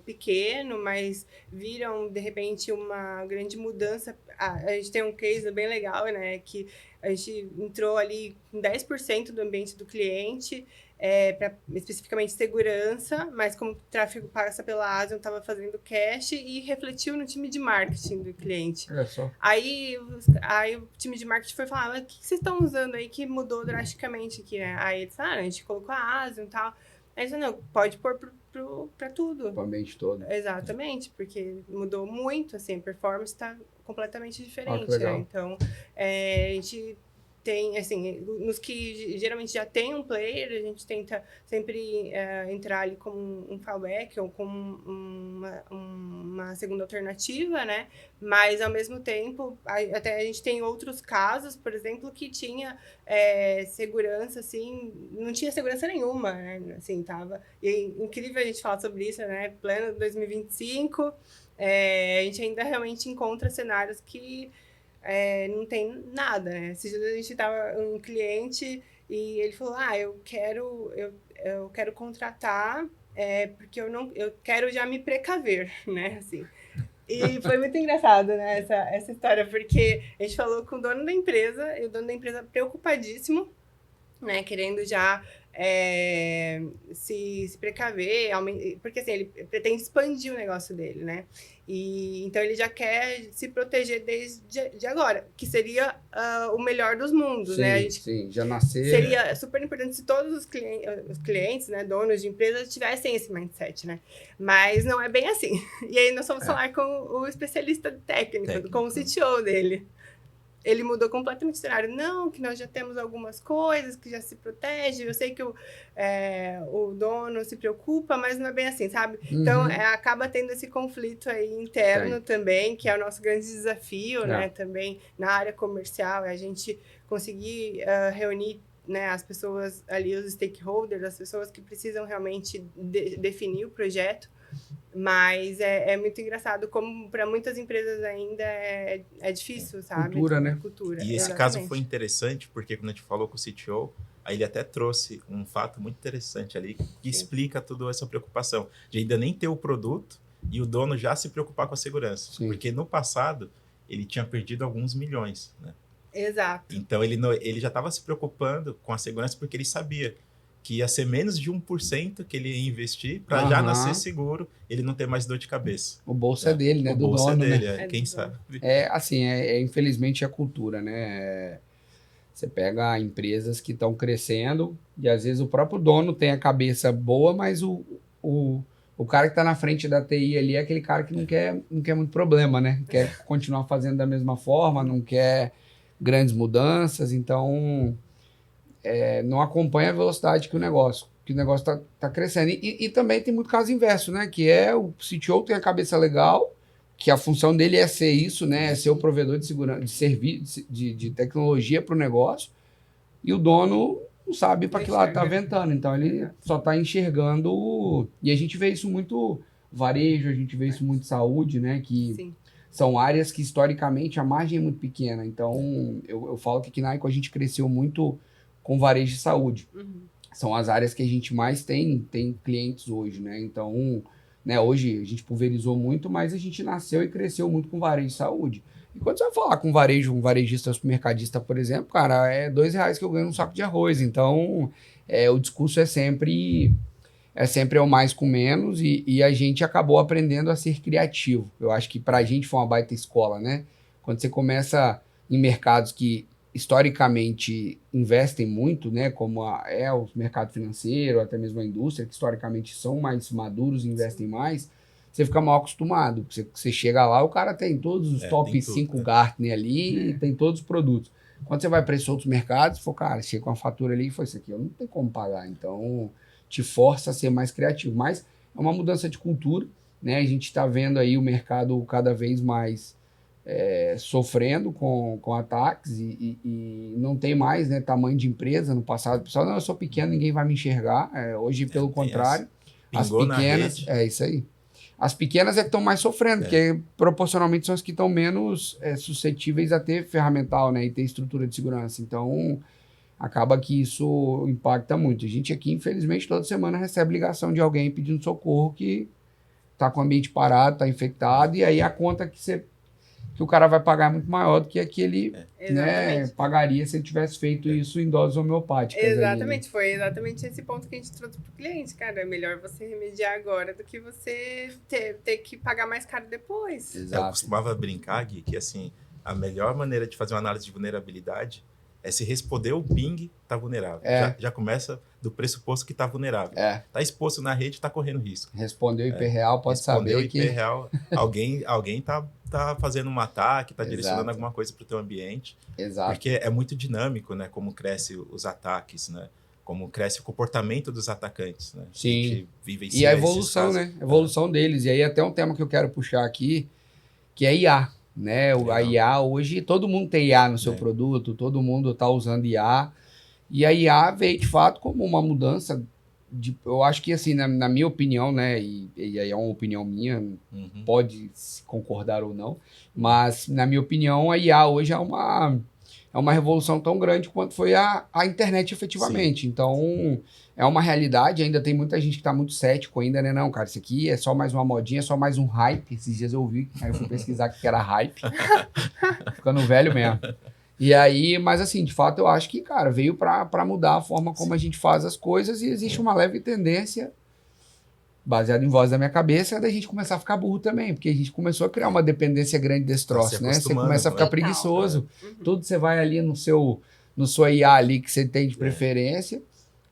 pequeno, mas viram, de repente, uma grande mudança. A gente tem um case bem legal, né, que a gente entrou ali com 10% do ambiente do cliente, para especificamente segurança, mas como o tráfego passa pela ASIO, estava fazendo cache e refletiu no time de marketing do cliente. Olha só. Aí o time de marketing foi falar, mas o que vocês estão usando aí que mudou drasticamente aqui, né? Aí eles falaram, a gente colocou a ASIO e tal. Aí eles falaram, não, pode pôr para tudo. Para o ambiente todo. Exatamente, porque mudou muito, assim, a performance está completamente diferente, né? Então, a gente tem, assim, nos que geralmente já tem um player, a gente tenta sempre entrar ali como um fallback ou como uma segunda alternativa, né? Mas, ao mesmo tempo, até a gente tem outros casos, por exemplo, que tinha segurança, assim, não tinha segurança nenhuma, né? Assim, tava... E é incrível a gente falar sobre isso, né? Plano 2025, a gente ainda realmente encontra cenários que não tem nada, né? Esses dias a gente tava um cliente e ele falou, eu quero contratar porque eu quero já me precaver, né? Assim. E foi muito engraçado, né, essa história, porque a gente falou com o dono da empresa, e o dono da empresa preocupadíssimo, né, querendo já se precaver, porque assim, ele pretende expandir o negócio dele, né? E então ele já quer se proteger desde agora, que seria o melhor dos mundos, sim, né? A gente sim, já nascer. Seria super importante se todos os clientes, né, donos de empresas, tivessem esse mindset, né? Mas não é bem assim. E aí nós fomos falar com o especialista técnico, com o CTO dele. Ele mudou completamente o cenário. Não, que nós já temos algumas coisas que já se protege. Eu sei que o dono se preocupa, mas não é bem assim, sabe? Uhum. Então, acaba tendo esse conflito aí interno também, que é o nosso grande desafio, né? Também na área comercial, é a gente conseguir reunir, né, as pessoas ali, os stakeholders, as pessoas que precisam realmente definir o projeto. Mas é muito engraçado como para muitas empresas ainda é difícil, sabe? Cultura, né? Cultura. E esse caso foi interessante porque quando a gente falou com o CTO, aí ele até trouxe um fato muito interessante ali que explica toda essa preocupação de ainda nem ter o produto e o dono já se preocupar com a segurança. Sim. Porque no passado ele tinha perdido alguns milhões, né? Exato. Então ele já estava se preocupando com a segurança porque ele sabia que ia ser menos de 1% que ele ia investir para já nascer seguro, ele não ter mais dor de cabeça. O bolso é dele, né? O bolso dono, é dele, né? quem sabe. Assim, infelizmente a cultura, né? Você pega empresas que estão crescendo e às vezes o próprio dono tem a cabeça boa, mas o cara que está na frente da TI ali é aquele cara que não quer muito problema, né? Quer continuar fazendo da mesma forma, não quer grandes mudanças, então não acompanha a velocidade que o negócio está crescendo. E também tem muito caso inverso, né? Que o CTO tem a cabeça legal, que a função dele é ser isso, né? É ser o provedor de segurança, de serviço, de tecnologia para o negócio, e o dono não sabe para que lado está ventando. Então ele só está enxergando. E a gente vê isso muito varejo, a gente vê isso muito saúde, né? Que Sim. São áreas que historicamente a margem é muito pequena. Então eu falo que aqui na ICO a gente cresceu muito com varejo e saúde. Uhum. São as áreas que a gente mais tem clientes hoje, né? Então, né, hoje a gente pulverizou muito, mas a gente nasceu e cresceu muito com varejo e saúde. E quando você vai falar com um varejista, supermercadista, por exemplo, cara, é R$2 que eu ganho um saco de arroz. Então, o discurso é sempre o mais com menos e a gente acabou aprendendo a ser criativo. Eu acho que pra gente foi uma baita escola, né? Quando você começa em mercados que historicamente investem muito, né, como o mercado financeiro, até mesmo a indústria, que historicamente são mais maduros e investem mais, você fica mal acostumado. Você chega lá, o cara tem todos os top 5 Gartner ali, tem todos os produtos. Quando você vai para esses outros mercados, cara, chega com uma fatura ali e foi isso aqui, eu não tenho como pagar. Então, te força a ser mais criativo. Mas é uma mudança de cultura, né? A gente está vendo aí o mercado cada vez mais sofrendo com ataques e não tem mais, né, tamanho de empresa. No passado, o pessoal, não, eu sou pequeno, ninguém vai me enxergar. Hoje, pelo contrário, as pequenas... isso aí. As pequenas é que estão mais sofrendo, porque proporcionalmente são as que estão menos suscetíveis a ter ferramental, né, e ter estrutura de segurança. Então, acaba que isso impacta muito. A gente aqui, infelizmente, toda semana recebe ligação de alguém pedindo socorro que está com o ambiente parado, está infectado, e aí a conta que o cara vai pagar é muito maior do que aquele pagaria se ele tivesse feito isso em doses homeopáticas. Exatamente, aí, né? Foi exatamente esse ponto que a gente trouxe para o cliente, cara. É melhor você remediar agora do que você ter que pagar mais caro depois. Eu costumava brincar, Gui, que assim, a melhor maneira de fazer uma análise de vulnerabilidade Se responder o ping, está vulnerável. Já começa do pressuposto que está vulnerável. Está exposto na rede, está correndo risco. Respondeu IP real, pode saber que... IP real, alguém tá fazendo um ataque, está direcionando alguma coisa para o teu ambiente. Exato. Porque é muito dinâmico, né? Como cresce os ataques, né? Como cresce o comportamento dos atacantes, né? Sim. A gente vivencia e a evolução, né? A evolução deles. E aí até um tema que eu quero puxar aqui, que é IA, né? A IA hoje, todo mundo tem IA no seu produto, todo mundo está usando IA. E a IA veio, de fato, como uma mudança. Eu acho que, assim, na minha opinião, né? E aí é uma opinião minha, pode concordar ou não, mas, na minha opinião, a IA hoje é uma revolução tão grande quanto foi a internet efetivamente. Sim. Então, é uma realidade. Ainda tem muita gente que está muito cético ainda, né? Não, cara, isso aqui é só mais uma modinha, é só mais um hype. Esses dias eu ouvi, aí eu fui pesquisar o que era hype. Ficando velho mesmo. E aí, mas assim, de fato, eu acho que, cara, veio para mudar a forma como a gente faz as coisas e existe uma leve tendência, baseada em voz da minha cabeça, da gente começar a ficar burro também, porque a gente começou a criar uma dependência grande desse troço, né? Você começa a ficar preguiçoso, tudo você vai ali no sua IA ali que você tem de preferência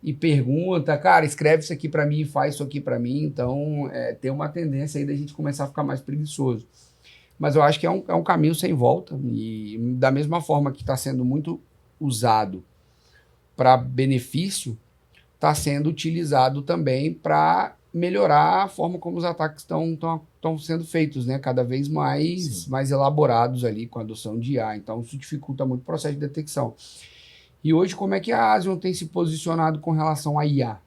e pergunta, cara, escreve isso aqui para mim, faz isso aqui para mim, então tem uma tendência aí da gente começar a ficar mais preguiçoso. Mas eu acho que é um caminho sem volta. E da mesma forma que está sendo muito usado para benefício, está sendo utilizado também para melhorar a forma como os ataques estão sendo feitos, né? Cada vez mais elaborados ali com a adoção de IA. Então, isso dificulta muito o processo de detecção. E hoje, como é que a Asion tem se posicionado com relação à IA?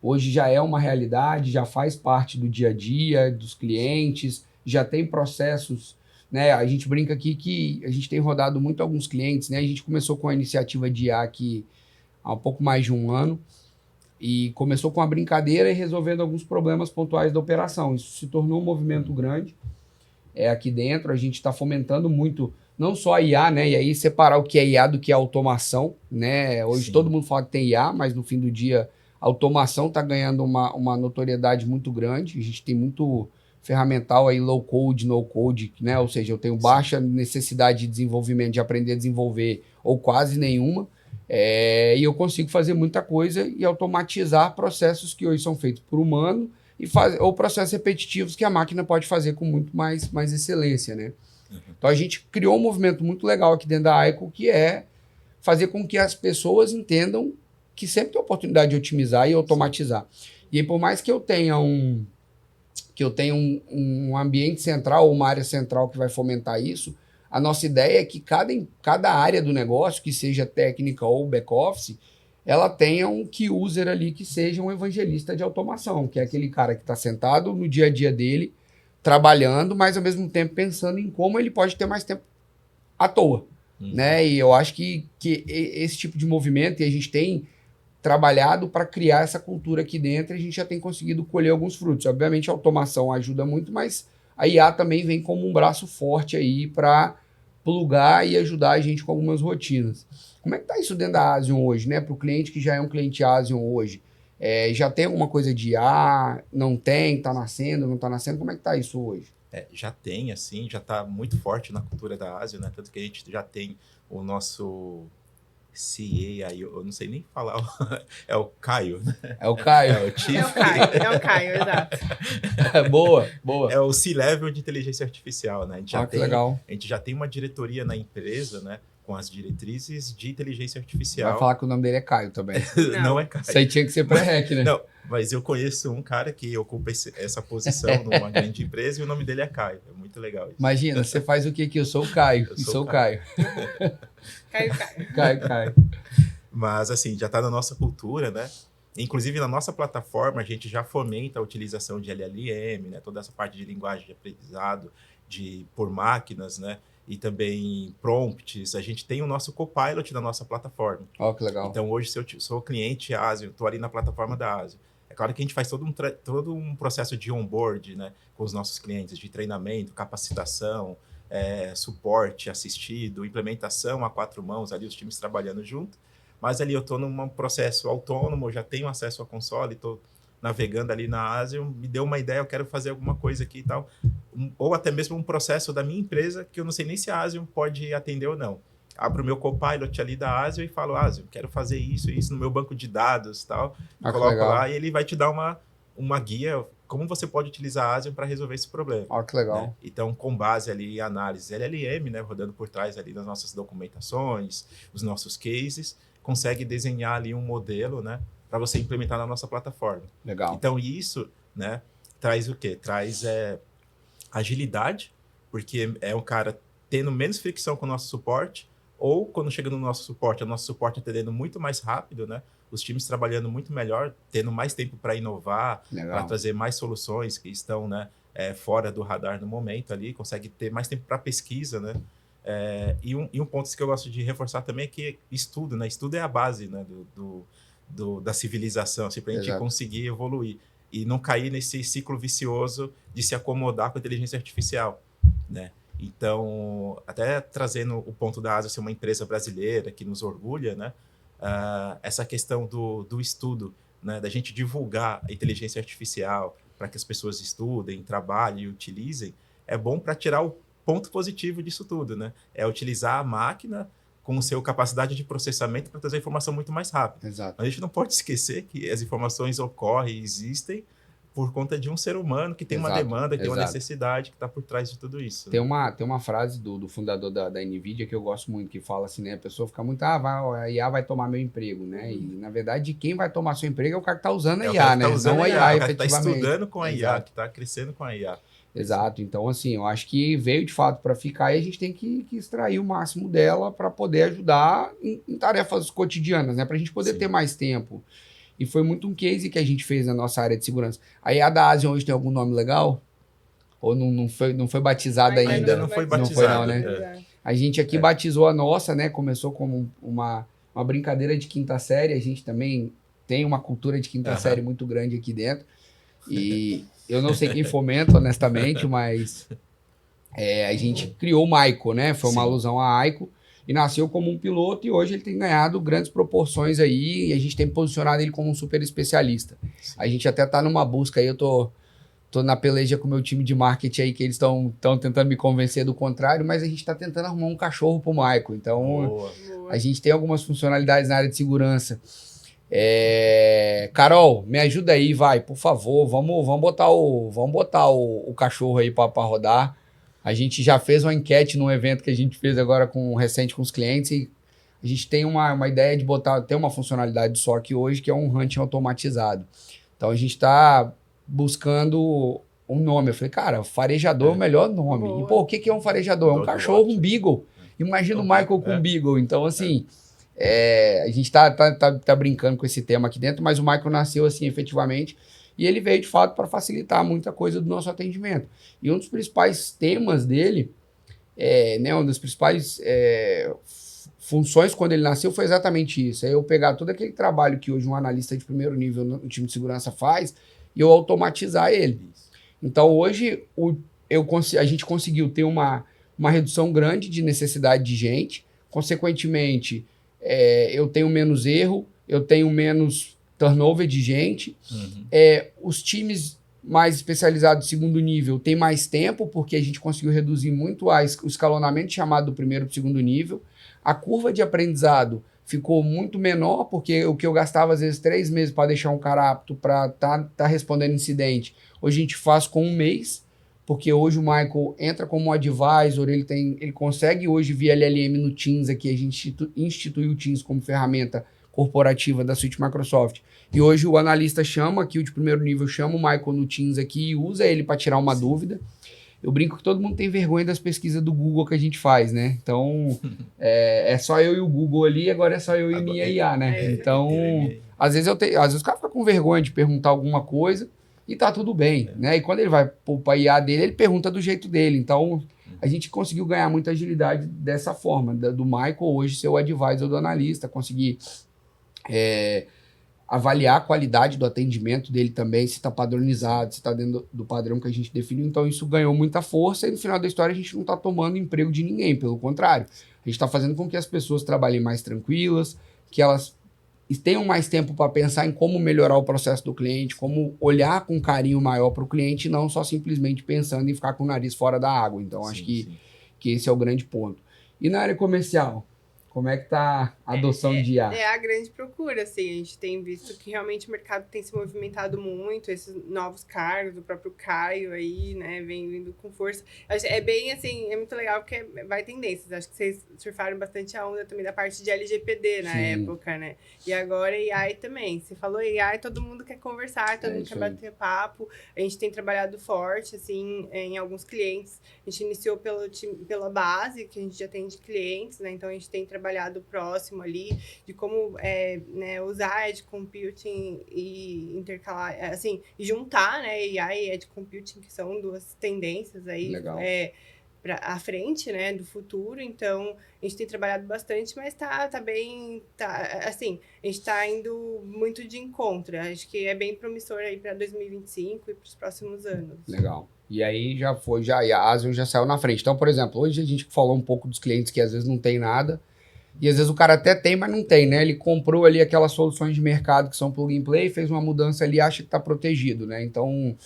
Hoje já é uma realidade, já faz parte do dia a dia dos clientes, já tem processos, né? A gente brinca aqui que a gente tem rodado muito alguns clientes, né? A gente começou com a iniciativa de IA aqui há um pouco mais de um ano e começou com a brincadeira e resolvendo alguns problemas pontuais da operação. Isso se tornou um movimento grande. Aqui dentro a gente está fomentando muito, não só a IA, né? E aí separar o que é IA do que é automação, né? Hoje todo mundo fala que tem IA, mas no fim do dia a automação está ganhando uma notoriedade muito grande. A gente tem muito ferramental aí low code, no code, né? Ou seja, eu tenho baixa necessidade de desenvolvimento, de aprender a desenvolver, ou quase nenhuma, e eu consigo fazer muita coisa e automatizar processos que hoje são feitos por humano ou processos repetitivos que a máquina pode fazer com muito mais excelência, né? Então a gente criou um movimento muito legal aqui dentro da Aico, que é fazer com que as pessoas entendam que sempre tem oportunidade de otimizar e automatizar. E aí, por mais que eu tenha um ambiente central ou uma área central que vai fomentar isso, a nossa ideia é que cada área do negócio, que seja técnica ou back-office, ela tenha um key user ali que seja um evangelista de automação, que é aquele cara que está sentado no dia a dia dele, trabalhando, mas ao mesmo tempo pensando em como ele pode ter mais tempo à toa. Né? E eu acho que esse tipo de movimento, e a gente tem trabalhado para criar essa cultura aqui dentro, a gente já tem conseguido colher alguns frutos. Obviamente a automação ajuda muito, mas a IA também vem como um braço forte aí para plugar e ajudar a gente com algumas rotinas. Como é que está isso dentro da Asion hoje, né? Para o cliente que já é um cliente Asion hoje, já tem alguma coisa de IA? Não tem? Está nascendo? Não está nascendo? Como é que está isso hoje? Já tem, assim, já está muito forte na cultura da Asion, né? Tanto que a gente já tem o nosso CA, eu não sei nem falar, é o Caio, né? É o Caio. É o Caio, exato. Boa. É o C-Level de inteligência artificial, né? Legal. A gente já tem uma diretoria na empresa, né? Com as diretrizes de inteligência artificial. Vai falar que o nome dele é Caio também. Não é Caio. Isso aí tinha que ser pré-rec, né? Não, mas eu conheço um cara que ocupa essa posição numa grande empresa e o nome dele é Caio. É muito legal isso. Imagina, você faz o que aqui? Eu sou o Caio. Eu sou o Caio. Caio. Mas, assim, já está na nossa cultura, né? Inclusive, na nossa plataforma, a gente já fomenta a utilização de LLM, né? Toda essa parte de linguagem de aprendizado por máquinas, né? E também prompts. A gente tem o nosso Copilot na nossa plataforma. Que legal. Então, hoje, se eu sou cliente Asion, estou ali na plataforma da Asion. É claro que a gente faz todo um processo de onboard, né? Com os nossos clientes, de treinamento, capacitação, suporte assistido, implementação a 4 mãos, ali os times trabalhando junto. Mas ali eu estou num processo autônomo, já tenho acesso ao console, estou navegando ali na Asion, me deu uma ideia, eu quero fazer alguma coisa aqui e tal. Ou até mesmo um processo da minha empresa, que eu não sei nem se a Asion pode atender ou não. abro o meu Copilot ali da Asio e falo, Asio, quero fazer isso no meu banco de dados e tal. Coloco legal. lá e ele vai te dar uma guia, como você pode utilizar a Asio para resolver esse problema. Que legal. Né? Então, com base ali em análise LLM, né, rodando por trás ali das nossas documentações, os nossos cases, consegue desenhar ali um modelo, né, para você implementar na nossa plataforma. Legal. Então, isso, né, traz o quê? Traz agilidade, porque é um cara tendo menos fricção com o nosso suporte, ou quando chega no nosso suporte, o nosso suporte atendendo muito mais rápido, né? Os times trabalhando muito melhor, tendo mais tempo para inovar, para trazer mais soluções que estão, né, fora do radar no momento ali, consegue ter mais tempo para pesquisa, né? E um ponto que eu gosto de reforçar também é que estudo, né? Estudo é a base, né, da civilização, assim, para a gente conseguir evoluir e não cair nesse ciclo vicioso de se acomodar com a inteligência artificial, né? Então, até trazendo o ponto da Asio ser uma empresa brasileira que nos orgulha, né? Essa questão do estudo, né? Da gente divulgar a inteligência artificial para que as pessoas estudem, trabalhem e utilizem, é bom para tirar o ponto positivo disso tudo, né? É utilizar a máquina com sua capacidade de processamento para trazer a informação muito mais rápido. Exato. A gente não pode esquecer que as informações ocorrem e existem por conta de um ser humano que tem uma demanda, que tem uma necessidade que está por trás de tudo isso. Tem uma frase do fundador da NVIDIA que eu gosto muito, que fala assim, né? A pessoa fica muito, a IA vai tomar meu emprego, né? E, na verdade, quem vai tomar seu emprego é o cara que está usando a IA, né? Não a IA, efetivamente. Que está estudando com a IA, que está crescendo com a IA. Exato. Então, assim, eu acho que veio de fato para ficar e a gente tem que extrair o máximo dela para poder ajudar em tarefas cotidianas, né? Para a gente poder ter mais tempo. E foi muito um case que a gente fez na nossa área de segurança. A IA da Asio hoje tem algum nome legal? Ou não foi batizada ainda? Ainda não foi batizada. Não foi não, né? A gente aqui batizou a nossa, né? Começou como uma brincadeira de quinta série. A gente também tem uma cultura de quinta série muito grande aqui dentro. E eu não sei quem fomenta, honestamente, mas a gente criou o Maico, né? Foi uma alusão a Aiko. E nasceu como um piloto e hoje ele tem ganhado grandes proporções aí e a gente tem posicionado ele como um super especialista. Sim. A gente até tá numa busca aí, eu tô na peleja com o meu time de marketing aí, que eles estão tentando me convencer do contrário, mas a gente tá tentando arrumar um cachorro pro Maico. Então, a gente tem algumas funcionalidades na área de segurança. Carol, me ajuda aí, vai, por favor, vamos botar o cachorro aí para rodar. A gente já fez uma enquete num evento que a gente fez agora recente com os clientes e a gente tem uma ideia de ter uma funcionalidade do SOC hoje que é um hunting automatizado. Então a gente está buscando um nome. Eu falei, cara, farejador é o melhor nome. Boa. E pô, o que é um farejador? É um cachorro, um beagle. Imagina o Michael com um beagle. Então assim, a gente tá brincando com esse tema aqui dentro, mas o Michael nasceu assim efetivamente. E ele veio, de fato, para facilitar muita coisa do nosso atendimento. E um dos principais temas dele, né, uma das principais funções quando ele nasceu foi exatamente isso. É eu pegar todo aquele trabalho que hoje um analista de primeiro nível no time de segurança faz e eu automatizar ele. Então, hoje, a gente conseguiu ter uma redução grande de necessidade de gente. Consequentemente, eu tenho menos erro, eu tenho menos turnover de gente. Os times mais especializados de segundo nível têm mais tempo, porque a gente conseguiu reduzir muito o escalonamento chamado do primeiro para o segundo nível. A curva de aprendizado ficou muito menor, porque o que eu gastava às vezes 3 meses para deixar um cara apto para tá respondendo incidente, hoje a gente faz com 1 mês, porque hoje o Michael entra como um advisor, ele consegue hoje via LLM no Teams aqui, a gente instituiu o Teams como ferramenta corporativa da suíte Microsoft. E hoje o analista chama aqui, o de primeiro nível, chama o Michael no Teams aqui e usa ele para tirar uma dúvida. Eu brinco que todo mundo tem vergonha das pesquisas do Google que a gente faz, né? Então, é só eu e o Google ali, agora é só eu e minha IA, né? Então, às vezes o cara fica com vergonha de perguntar alguma coisa e tá tudo bem, né? E quando ele vai para a IA dele, ele pergunta do jeito dele. Então, a gente conseguiu ganhar muita agilidade dessa forma, do Michael hoje ser o advisor do analista, conseguir avaliar a qualidade do atendimento dele também, se está padronizado, se está dentro do padrão que a gente definiu. Então, isso ganhou muita força e no final da história a gente não está tomando emprego de ninguém, pelo contrário. A gente está fazendo com que as pessoas trabalhem mais tranquilas, que elas tenham mais tempo para pensar em como melhorar o processo do cliente, como olhar com carinho maior para o cliente e não só simplesmente pensando em ficar com o nariz fora da água. Então, acho que esse é o grande ponto. E na área comercial? Como é que tá a adoção de IA? É a grande procura, assim, a gente tem visto que realmente o mercado tem se movimentado muito, esses novos cargos, o próprio Caio aí, né, vem vindo com força. É bem, assim, é muito legal porque vai tendências, acho que vocês surfaram bastante a onda também da parte de LGPD na época, né, e agora AI também, você falou AI, todo mundo quer conversar, todo mundo quer bater papo, a gente tem trabalhado forte, assim, em alguns clientes, a gente iniciou pela base, que a gente já tem de clientes, né, então a gente tem trabalhado próximo ali, de como né, usar Edge Computing e intercalar, assim, juntar, né, AI e Edge Computing, que são duas tendências aí para a frente, né, do futuro. Então, a gente tem trabalhado bastante, mas tá bem, assim, a gente tá indo muito de encontro. Acho que é bem promissor aí para 2025 e para os próximos anos. Legal. E aí e a Asian já saiu na frente. Então, por exemplo, hoje a gente falou um pouco dos clientes que às vezes não tem nada, e às vezes o cara até tem, mas não tem, né? Ele comprou ali aquelas soluções de mercado que são plug and play, fez uma mudança ali e acha que está protegido, né? Então,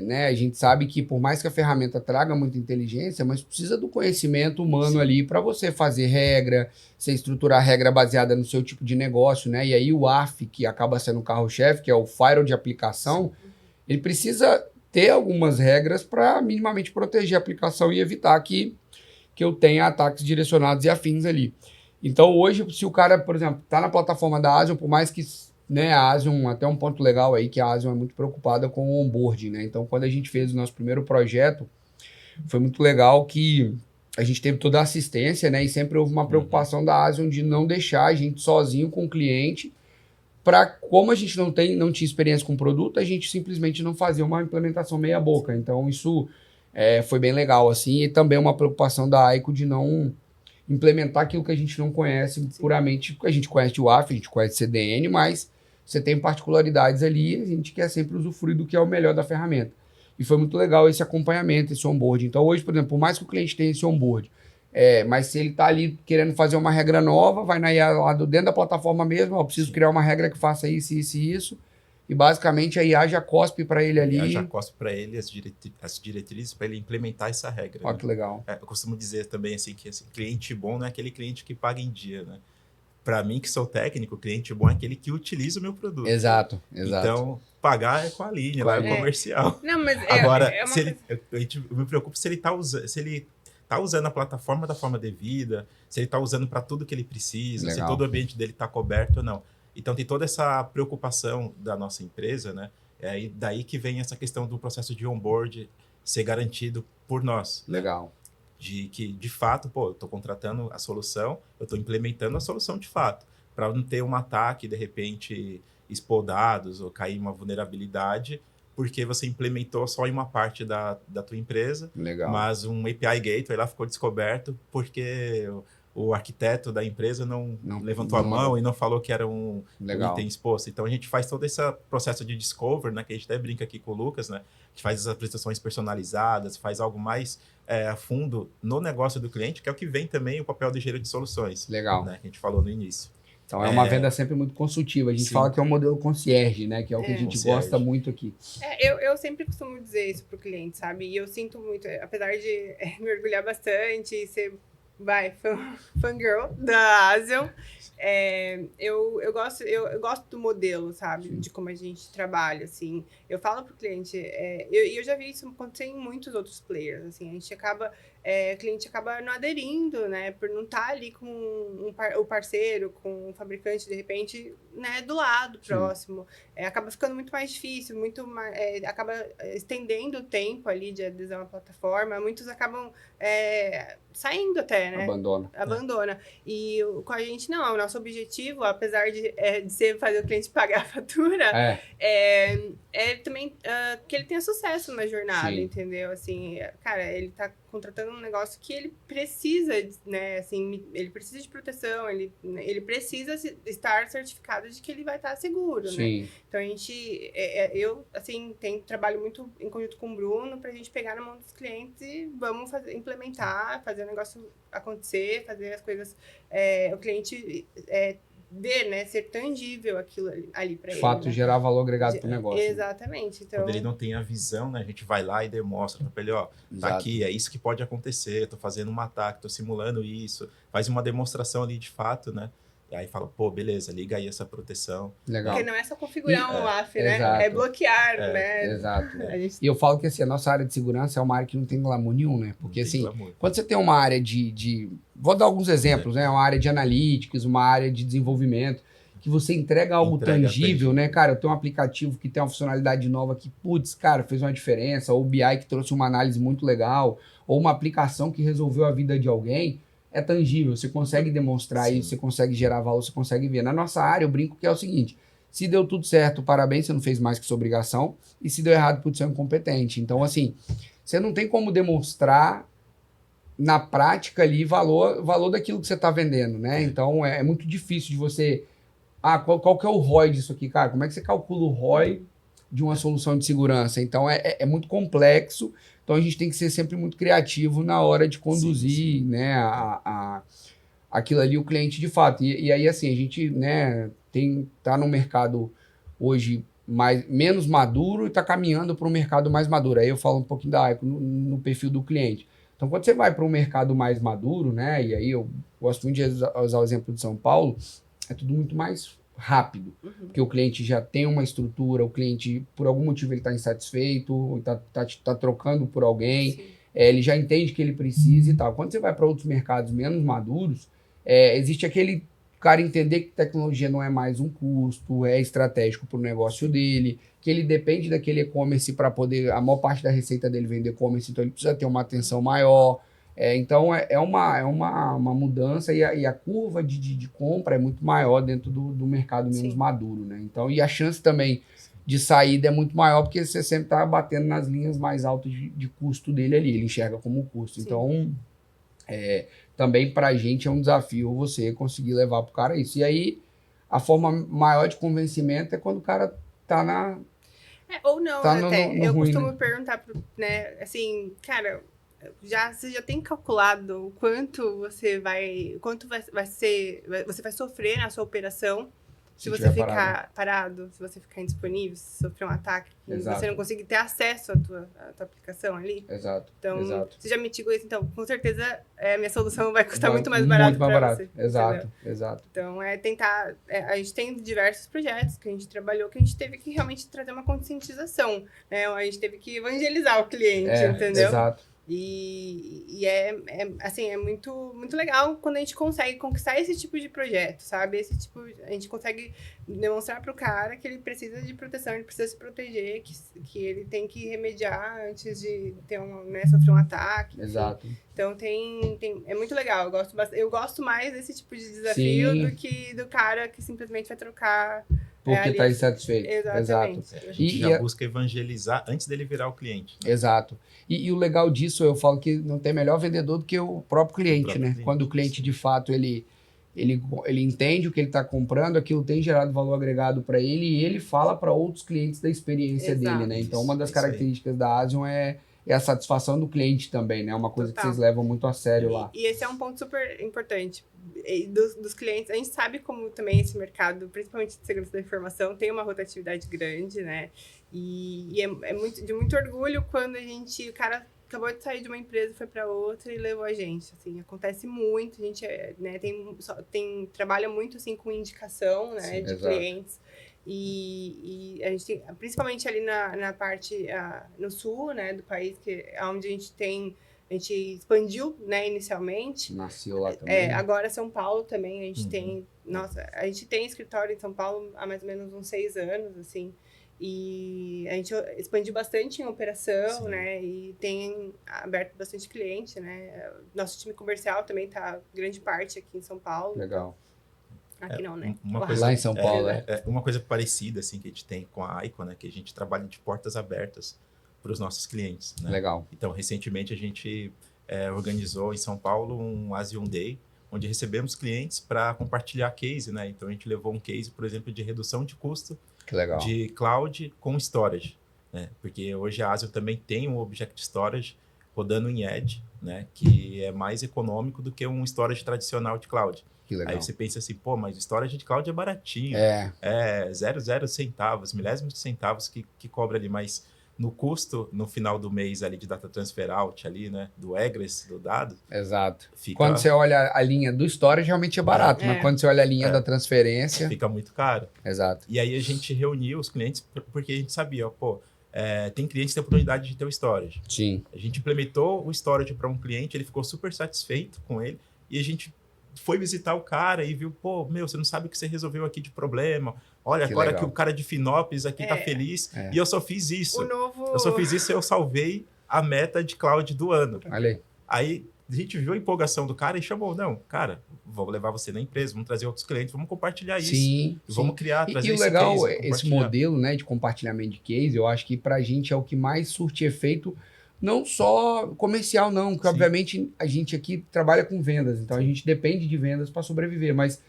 né, a gente sabe que por mais que a ferramenta traga muita inteligência, mas precisa do conhecimento humano ali para você fazer regra, você estruturar regra baseada no seu tipo de negócio, né? E aí o ARF, que acaba sendo o carro-chefe, que é o firewall de aplicação, ele precisa ter algumas regras para minimamente proteger a aplicação e evitar que eu tenha ataques direcionados e afins ali. Então, hoje, se o cara, por exemplo, está na plataforma da Asian, por mais que, né, a Asian, até um ponto legal aí, que a Asian é muito preocupada com o onboarding, né? Então, quando a gente fez o nosso primeiro projeto, foi muito legal que a gente teve toda a assistência, né? E sempre houve uma preocupação da Asian de não deixar a gente sozinho com o cliente, para como a gente não tinha experiência com o produto, a gente simplesmente não fazia uma implementação meia boca. Então, isso foi bem legal, assim, e também uma preocupação da Aiko de não implementar aquilo que a gente não conhece puramente. A gente conhece o WAF, a gente conhece CDN, mas você tem particularidades ali e a gente quer sempre usufruir do que é o melhor da ferramenta. E foi muito legal esse acompanhamento, esse onboard. Então, hoje, por exemplo, por mais que o cliente tenha esse onboard, mas se ele está ali querendo fazer uma regra nova, vai na IA lá dentro da plataforma mesmo, ó, preciso criar uma regra que faça isso, isso e isso. E basicamente a IA já cospe para ele ali. A IA já cospe para ele as diretrizes para ele implementar essa regra. Ó, que legal. Eu costumo dizer também assim, que assim, cliente bom não é aquele cliente que paga em dia, né? Para mim, que sou técnico, cliente bom é aquele que utiliza o meu produto. Exato. Então, pagar é com a Aline, lá é comercial. Não, mas agora, eu me preocupo se ele está usando a plataforma da forma devida, se ele está usando para tudo que ele precisa, se todo o ambiente dele está coberto ou não. Então, tem toda essa preocupação da nossa empresa, né? E daí que vem essa questão do processo de onboard ser garantido por nós. Legal. De que, de fato, eu estou contratando a solução, eu estou implementando a solução de fato, para não ter um ataque, de repente, expor dados ou cair uma vulnerabilidade, porque você implementou só em uma parte da tua empresa, mas um API Gateway lá ficou descoberto porque o arquiteto da empresa não levantou a mão e não falou que era um item exposto. Então, a gente faz todo esse processo de discover, né, que a gente até brinca aqui com o Lucas, né, que faz as apresentações personalizadas, faz algo mais a fundo no negócio do cliente, que é o que vem também o papel de engenheiro de soluções. Legal. Né, que a gente falou no início. Então, é uma venda sempre muito consultiva. A gente fala que é um modelo concierge, né, que é o que a gente gosta muito aqui. Eu sempre costumo dizer isso pro cliente, sabe? E eu sinto muito, apesar de me orgulhar bastante e ser fangirl da Asian. Eu gosto do modelo, sabe? De como a gente trabalha, assim. Eu falo pro cliente, eu já vi isso acontecer em muitos outros players, assim. A gente o cliente acaba não aderindo, né? Por não estar ali com o parceiro, com o fabricante, de repente, né? Do lado, próximo. Acaba ficando muito mais difícil, acaba estendendo o tempo ali de adesão à plataforma. Muitos acabam saindo até, né? Abandona. E com a gente, não. O nosso objetivo, apesar de ser fazer o cliente pagar a fatura, é também que ele tenha sucesso na jornada, entendeu? Assim, cara, ele tá contratando um negócio que ele precisa, né? Assim, ele precisa de proteção, ele precisa estar certificado de que ele vai estar seguro, né? Então, eu, assim, trabalho muito em conjunto com o Bruno pra gente pegar na mão dos clientes e vamos implementar, fazer o negócio acontecer, fazer as coisas, o cliente ver, né, ser tangível aquilo ali para De ele. fato, Né? gerar valor agregado pro negócio. Exatamente. Então, Quando ele não tem a visão, né, a gente vai lá e demonstra para ele, ó, tá Exato. aqui, é isso que pode acontecer, tô fazendo um ataque, tô simulando isso, faz uma demonstração ali de fato, né? E aí fala, pô, beleza, liga aí essa proteção. Legal. Porque não é só configurar um WAF, né? exato. É bloquear, né? Exato. A gente... E eu falo que assim, a nossa área de segurança é uma área que não tem glamour nenhum, né? Porque assim, quando você tem uma área de... Vou dar alguns exemplos, né? Uma área de analytics, uma área de desenvolvimento, que você entrega algo tangível, né? Cara, eu tenho um aplicativo que tem uma funcionalidade nova que, putz, cara, fez uma diferença, ou o BI que trouxe uma análise muito legal, ou uma aplicação que resolveu a vida de alguém, é tangível, você consegue demonstrar isso, você consegue gerar valor, você consegue ver. Na nossa área, eu brinco que é o seguinte, se deu tudo certo, parabéns, você não fez mais que sua obrigação, e se deu errado, putz, você é incompetente. Então, assim, você não tem como demonstrar na prática ali valor daquilo que você está vendendo, né? Então, é muito difícil de você... qual que é o ROI disso aqui, cara? Como é que você calcula o ROI de uma solução de segurança? Então, é muito complexo. Então, a gente tem que ser sempre muito criativo na hora de conduzir, né, aquilo ali, o cliente de fato. E aí, assim, a gente, né, tá no mercado hoje menos maduro e está caminhando para um mercado mais maduro. Aí eu falo um pouquinho da AICO no perfil do cliente. Então, quando você vai para um mercado mais maduro, né, e aí eu gosto muito de usar o exemplo de São Paulo, é tudo muito mais rápido, porque o cliente já tem uma estrutura, o cliente, por algum motivo, ele está insatisfeito, está trocando por alguém, ele já entende que ele precisa e tal. Quando você vai para outros mercados menos maduros, existe aquele cara entender que tecnologia não é mais um custo, é estratégico para o negócio dele, que ele depende daquele e-commerce para poder, a maior parte da receita dele vem do e-commerce, então ele precisa ter uma atenção maior. Então, é uma mudança e a curva de compra é muito maior dentro do mercado menos maduro, né? Então, e a chance também de saída é muito maior porque você sempre está batendo nas linhas mais altas de custo dele ali, ele enxerga como custo. Sim. Então, também para a gente é um desafio você conseguir levar para o cara isso. E aí, a forma maior de convencimento é quando o cara tá na... ou não, tá até. no eu ruim, costumo né? perguntar, você já tem calculado o quanto você vai sofrer na sua operação se você ficar parado, se você ficar indisponível, se sofrer um ataque, você não conseguir ter acesso à tua aplicação ali. Exato. Então, exato. você já mitigou isso, então, com certeza, a minha solução vai custar muito mais barato para você. Exato, exato. Então, tentar... a gente tem diversos projetos que a gente trabalhou, que a gente teve que realmente trazer uma conscientização, né? A gente teve que evangelizar o cliente, entendeu? Exato. E assim, é muito, muito legal quando a gente consegue conquistar esse tipo de projeto, sabe? A gente consegue demonstrar para o cara que ele precisa de proteção, ele precisa se proteger, que ele tem que remediar antes de ter sofrer um ataque. Exato. Enfim. Então, é muito legal. Eu gosto mais desse tipo de desafio do que do cara que simplesmente vai trocar... Porque está insatisfeito. Exatamente. Exato. A gente já busca evangelizar antes dele virar o cliente. Né? Exato. E o legal disso, eu falo que não tem melhor vendedor do que o próprio cliente, né? Quando o cliente, de fato, ele entende o que ele está comprando, aquilo tem gerado valor agregado para ele e ele fala para outros clientes da experiência dele, né? Então, uma das características da Asion é a satisfação do cliente também, né? Uma coisa que vocês levam muito a sério lá. E esse é um ponto super importante dos clientes. A gente sabe como também esse mercado, principalmente de segurança da informação, tem uma rotatividade grande, né? E é de muito orgulho quando o cara acabou de sair de uma empresa, foi para outra e levou a gente. Assim, acontece muito, a gente trabalha muito assim com indicação, né, de clientes. E a gente tem, principalmente ali na parte no sul, né, do país, que é onde a gente expandiu, né, inicialmente. Nasceu lá também. Agora São Paulo também, a gente tem escritório em São Paulo há mais ou menos uns 6 anos, assim, e a gente expandiu bastante em operação, né, e tem aberto bastante cliente, né. Nosso time comercial também tá grande parte aqui em São Paulo. Legal. Aqui não, né? Lá em São Paulo, uma coisa parecida, assim, que a gente tem com a AICO, né? Que a gente trabalha de portas abertas para os nossos clientes, né? Legal. Então, recentemente, a gente organizou em São Paulo um Asion Day, onde recebemos clientes para compartilhar case, né? Então, a gente levou um case, por exemplo, de redução de custo de cloud com storage, né? Porque hoje a Asion também tem um Object Storage rodando em Edge, né? Que é mais econômico do que um storage tradicional de cloud. Que legal. Aí você pensa assim, pô, mas o storage de cloud é baratinho. É 0,0 centavos, milésimos de centavos que cobra ali, mas no custo, no final do mês ali de data transfer out ali, né? Do egress, do dado. Exato. Fica... Quando você olha a linha do storage, realmente é barato, mas quando você olha a linha da transferência... Fica muito caro. Exato. E aí a gente reuniu os clientes porque a gente sabia, ó, pô, tem clientes que têm oportunidade de ter o storage. Sim. A gente implementou o storage para um cliente, ele ficou super satisfeito com ele, e a gente foi visitar o cara e viu, pô, meu, você não sabe o que você resolveu aqui de problema. Olha, que agora legal. que o cara de Finópolis aqui tá feliz, e eu só fiz isso. Eu só fiz isso e eu salvei a meta de cloud do ano. Olha Aí a gente viu a empolgação do cara e chamou, não, cara, vou levar você na empresa, vamos trazer outros clientes, vamos compartilhar isso. Sim. Vamos criar, trazer e o legal, case, esse modelo, né, de compartilhamento de case, eu acho que pra gente é o que mais surte efeito, não só comercial não, porque obviamente a gente aqui trabalha com vendas, então a gente depende de vendas para sobreviver, mas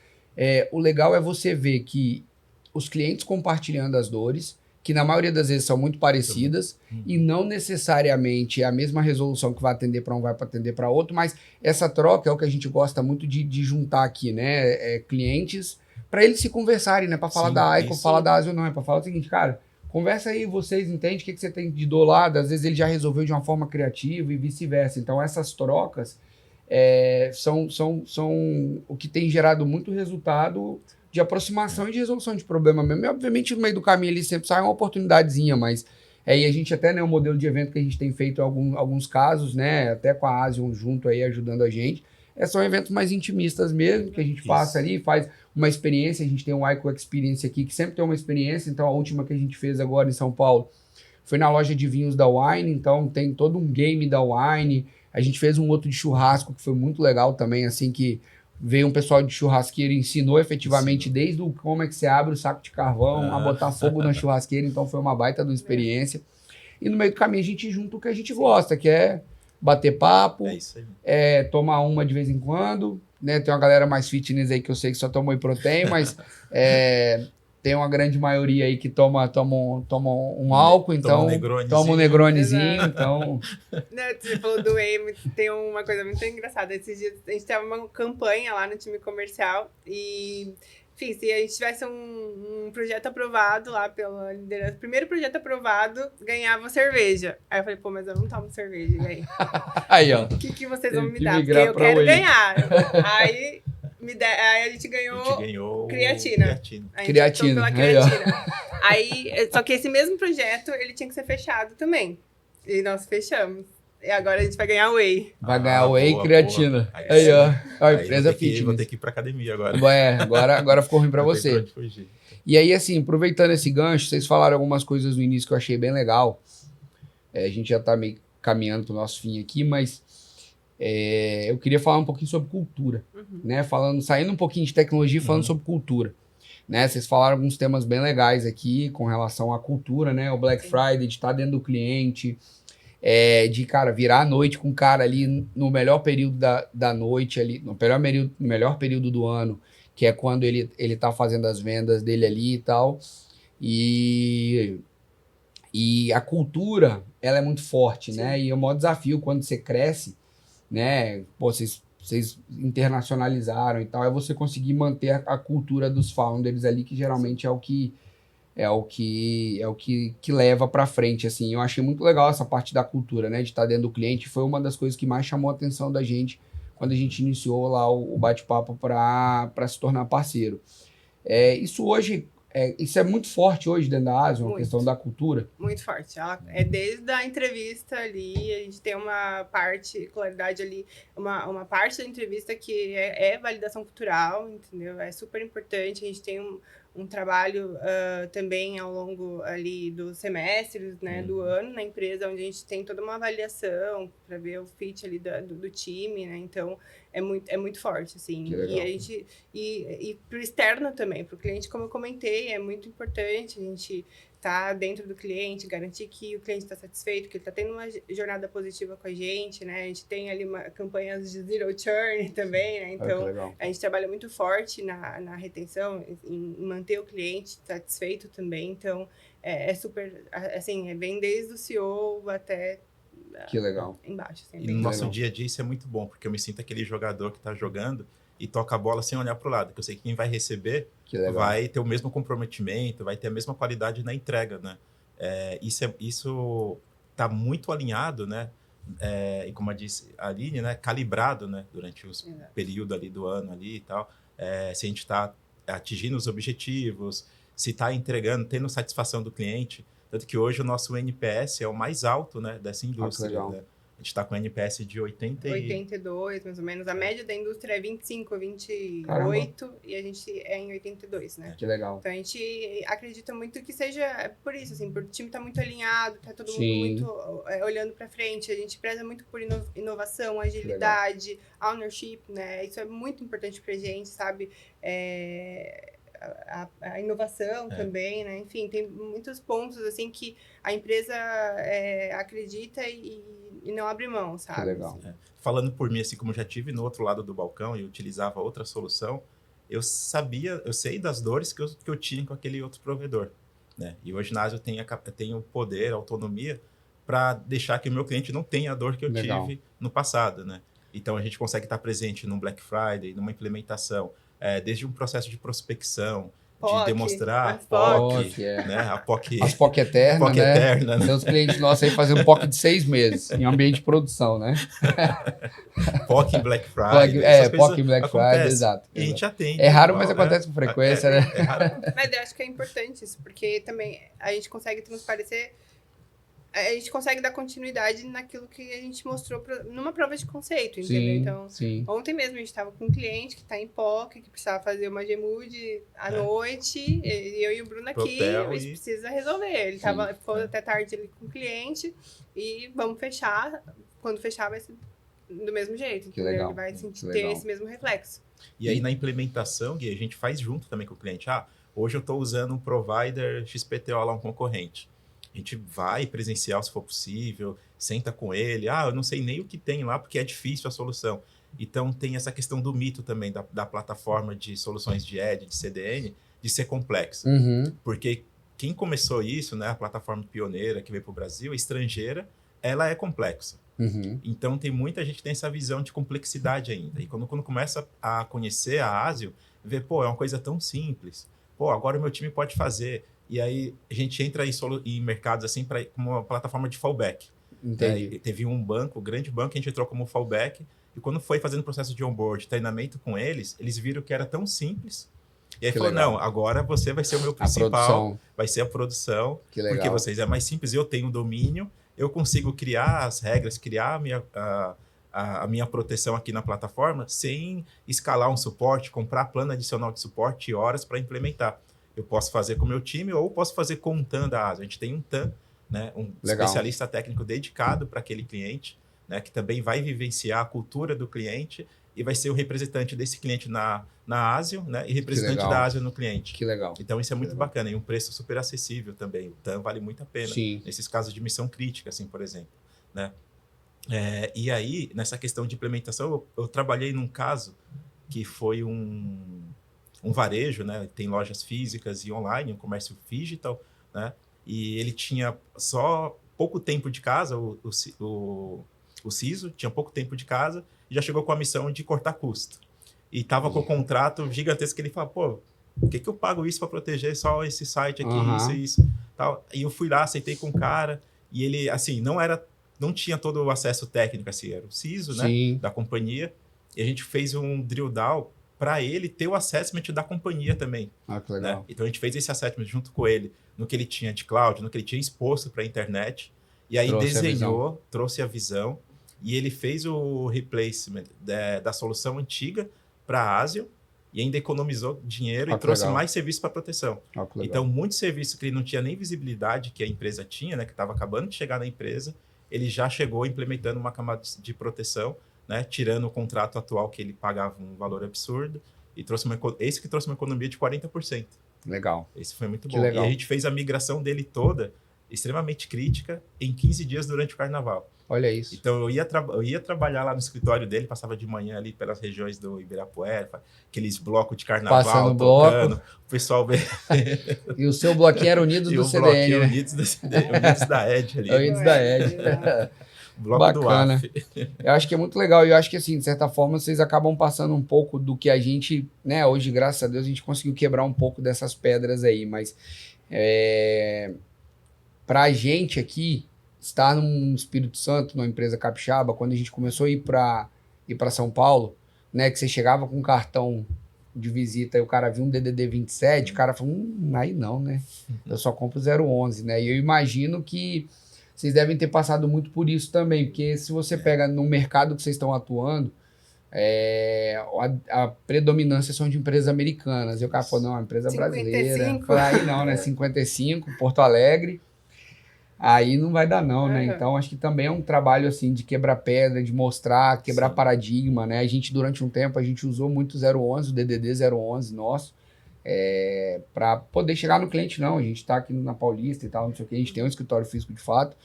o legal é você ver que os clientes compartilhando as dores, que na maioria das vezes são muito parecidas e não necessariamente é a mesma resolução que vai atender para um vai para atender para outro, mas essa troca é o que a gente gosta muito de juntar aqui, né? Clientes para eles se conversarem, né? Para falar da Icon, falar da Azure, não, é para falar o seguinte, cara, conversa aí, vocês entendem o que você tem de do lado, às vezes ele já resolveu de uma forma criativa e vice-versa. Então essas trocas são o que tem gerado muito resultado de aproximação e de resolução de problema mesmo. E, obviamente, no meio do caminho ali sempre sai uma oportunidadezinha, mas e a gente até, né, o modelo de evento que a gente tem feito em alguns casos, né, até com a Asian junto aí, ajudando a gente, são eventos mais intimistas mesmo, que a gente passa ali, faz uma experiência, a gente tem um Ico Experience aqui, que sempre tem uma experiência, então a última que a gente fez agora em São Paulo foi na loja de vinhos da Wine, então tem todo um game da Wine, a gente fez um outro de churrasco, que foi muito legal também, assim, que veio um pessoal de churrasqueira e ensinou efetivamente desde como é que você abre o saco de carvão, a botar fogo na churrasqueira, então foi uma baita de uma experiência. E no meio do caminho a gente junta o que a gente gosta, que é bater papo, tomar uma de vez em quando, né? Tem uma galera mais fitness aí que eu sei que só toma whey protein, mas tem uma grande maioria aí que toma um álcool, então toma um negronezinho, então... Você falou do whey, tem uma coisa muito engraçada. Esses dias a gente teve uma campanha lá no time comercial e, enfim, se a gente tivesse um projeto aprovado lá pela liderança, primeiro projeto aprovado, ganhava cerveja. Aí eu falei, pô, mas eu não tomo cerveja, e aí? Aí, ó. O que vocês vão me dar? Porque eu quero ganhar. Aí a gente ganhou creatina. A gente optou pela creatina. Aí, só que esse mesmo projeto, ele tinha que ser fechado também. E nós fechamos. E agora a gente vai ganhar whey. Vai ganhar whey e creatina. Aí, ó. A empresa fitness. Vou ter que ir pra academia agora. Agora ficou ruim pra você. E aí, assim, aproveitando esse gancho, vocês falaram algumas coisas no início que eu achei bem legal. A gente já tá meio caminhando pro nosso fim aqui, mas eu queria falar um pouquinho sobre cultura, né? Saindo um pouquinho de tecnologia e falando sobre cultura. Né? Vocês falaram alguns temas bem legais aqui com relação à cultura, né? O Black Friday, de estar dentro do cliente, de, cara, virar a noite com o cara ali no melhor período da noite, ali, no melhor período do ano, que é quando ele tá fazendo as vendas dele ali e tal. E a cultura, ela é muito forte, né? E é o maior desafio quando você cresce, né? Pô, vocês internacionalizaram e tal, é você conseguir manter a cultura dos founders ali, que geralmente é o que leva para frente, assim. Eu achei muito legal essa parte da cultura, né, de estar dentro do cliente. Foi uma das coisas que mais chamou a atenção da gente quando a gente iniciou lá o bate-papo para se tornar parceiro. Isso é muito forte hoje dentro da Asian, a questão da cultura. Muito forte. Desde a entrevista ali, a gente tem uma particularidade ali, uma parte da entrevista que é validação cultural, entendeu? É super importante. A gente tem um trabalho também ao longo ali dos semestres, né, do ano na empresa, onde a gente tem toda uma avaliação para ver o fit ali do time, né? Então é muito forte, assim. E a gente e para o externo também, para o cliente, como eu comentei, é muito importante a gente estar dentro do cliente, garantir que o cliente está satisfeito, que ele está tendo uma jornada positiva com a gente, né? A gente tem ali campanhas de zero churn também, né? Então, a gente trabalha muito forte na retenção, em manter o cliente satisfeito também. Então, é super, assim, vem desde o CEO até Que legal. embaixo. Assim, E bem no nosso legal. dia a dia isso é muito bom, porque eu me sinto aquele jogador que tá jogando e toca a bola sem olhar pro lado, que eu sei que quem vai receber Que legal. vai ter o mesmo comprometimento, vai ter a mesma qualidade na entrega, né? Isso tá muito alinhado, né? E como eu disse a Aline, né? Calibrado, né? Durante o Exato. período ali do ano ali e tal. Se a gente está atingindo os objetivos, se está entregando, tendo satisfação do cliente. Tanto que hoje o nosso NPS é o mais alto, né, dessa indústria. legal. Né? A gente está com NPS de 82, mais ou menos. A média da indústria é 25, 28 Caramba. e a gente é em 82, né? Que legal. Então a gente acredita muito que seja por isso, assim, por o time tá muito alinhado, tá todo Sim. mundo muito olhando para frente. A gente preza muito por inovação, agilidade, ownership, né? Isso é muito importante pra gente, sabe? A inovação também, né? Enfim, tem muitos pontos assim que a empresa acredita e não abre mão, sabe? Que legal. Assim. Falando por mim, assim como eu já tive no outro lado do balcão e utilizava outra solução, eu sei das dores que eu tinha com aquele outro provedor, né? E hoje na Asio eu tenho poder, autonomia para deixar que o meu cliente não tenha a dor que eu Legal. tive no passado, né? Então a gente consegue estar presente num Black Friday, numa implementação, desde um processo de prospecção, POC, de demonstrar as POC, POC, é. né? A POC, As POC eterna, POC né? eterna, né? Tem uns clientes nossos aí fazendo POC de 6 meses, em ambiente de produção, né? POC em Black Friday. essas coisas POC em Black Friday, acontecem. exato. E a gente atende. É raro, igual, mas acontece com frequência, né? É raro. Mas eu acho que é importante isso, porque também a gente consegue transparecer, a gente consegue dar continuidade naquilo que a gente mostrou numa prova de conceito, entendeu? Sim, Então, sim. ontem mesmo a gente estava com um cliente que está em POC, que precisava fazer uma Gmood à noite, e eu e o Bruno Pro aqui, hotel a gente e- precisa resolver. Ele ficou até tarde ali com o cliente e vamos fechar. Quando fechar vai ser do mesmo jeito, Que entendeu? legal, Ele vai que ter legal. esse mesmo reflexo. E aí, na implementação, Gui, a gente faz junto também com o cliente. Hoje eu estou usando um provider XPTO lá, um concorrente. A gente vai presencial se for possível, senta com ele. Eu não sei nem o que tem lá, porque é difícil a solução. Então, tem essa questão do mito também da plataforma de soluções de ED, de CDN, de ser complexa. Uhum. Porque quem começou isso, né, a plataforma pioneira que veio para o Brasil, estrangeira, ela é complexa. Uhum. Então, tem muita gente que tem essa visão de complexidade ainda. E quando começa a conhecer a Asio, vê, é uma coisa tão simples. Agora o meu time pode fazer. E aí, a gente entra em mercados assim como uma plataforma de fallback. Entendi. Teve um grande banco, que a gente entrou como fallback. E quando foi fazendo o processo de onboard, treinamento com eles viram que era tão simples. E aí Que falou, legal. não, agora você vai ser o meu A principal. produção. Vai ser a produção. Que legal. Porque vocês é mais simples, eu tenho domínio, eu consigo criar as regras, criar a minha proteção aqui na plataforma sem escalar um suporte, comprar plano adicional de suporte e horas para implementar. Eu posso fazer com o meu time ou posso fazer com um TAM da Asio. A gente tem um TAM, né, um Legal. especialista técnico dedicado para aquele cliente, né, que também vai vivenciar a cultura do cliente e vai ser o representante desse cliente na Asio, né, e representante legal. da Asio no cliente. Que legal. Então, isso é muito bacana e um preço super acessível também. O TAM vale muito a pena. Sim. Nesses casos de missão crítica, assim, por exemplo. Né? E aí, nessa questão de implementação, eu trabalhei num caso que foi um varejo, né? Tem lojas físicas e online, um comércio digital, né? E ele tinha só pouco tempo de casa, o CISO tinha pouco tempo de casa e já chegou com a missão de cortar custo. E estava com o contrato gigantesco que ele falou, por que eu pago isso para proteger só esse site aqui, isso e isso? Tal. E eu fui lá, aceitei com o cara, e ele, assim, não tinha todo o acesso técnico, assim, era o CISO, né, da companhia, e a gente fez um drill down para ele ter o assessment da companhia também. Que legal. Né? Então, a gente fez esse assessment junto com ele, no que ele tinha de cloud, no que ele tinha exposto para a internet, e aí trouxe a visão, e ele fez o replacement da solução antiga para a Asio, e ainda economizou dinheiro e trouxe mais serviço para proteção. Então, muitos serviços que ele não tinha nem visibilidade que a empresa tinha, né, que estava acabando de chegar na empresa, ele já chegou implementando uma camada de proteção, né, tirando o contrato atual que ele pagava um valor absurdo, e esse que trouxe uma economia de 40%. Legal. Esse foi muito Que bom. legal. E a gente fez a migração dele toda, extremamente crítica, em 15 dias durante o carnaval. Olha isso. Então, eu ia trabalhar lá no escritório dele, passava de manhã ali pelas regiões do Ibirapuera, aqueles blocos de carnaval, passando tocando, o pessoal... E o seu bloquinho era Unidos do CDN, né? Unidos da ED ali. Unidos da ED. Bloco Bacana. do AF. Eu acho que é muito legal. E eu acho que, assim, de certa forma, vocês acabam passando um pouco do que a gente, né? Hoje, graças a Deus, a gente conseguiu quebrar um pouco dessas pedras aí. Mas pra gente aqui, estar no Espírito Santo, numa empresa capixaba, quando a gente começou a ir para São Paulo, né? Que você chegava com um cartão de visita e o cara viu um DDD 27, o cara falou, aí não, né? Eu só compro 011, né? E eu imagino que vocês devem ter passado muito por isso também, porque se você pega no mercado que vocês estão atuando, a predominância são de empresas americanas. E o cara falou, não, é uma empresa 55. brasileira. Falei, aí não, né? 55, Porto Alegre. Aí não vai dar não, né? Então acho que também é um trabalho assim de quebrar pedra, de mostrar, quebrar paradigma, né? A gente durante um tempo a gente usou muito 011, o DDD 011 nosso, para poder chegar no cliente não. A gente está aqui na Paulista e tal, não sei o que, a gente tem um escritório físico de fato,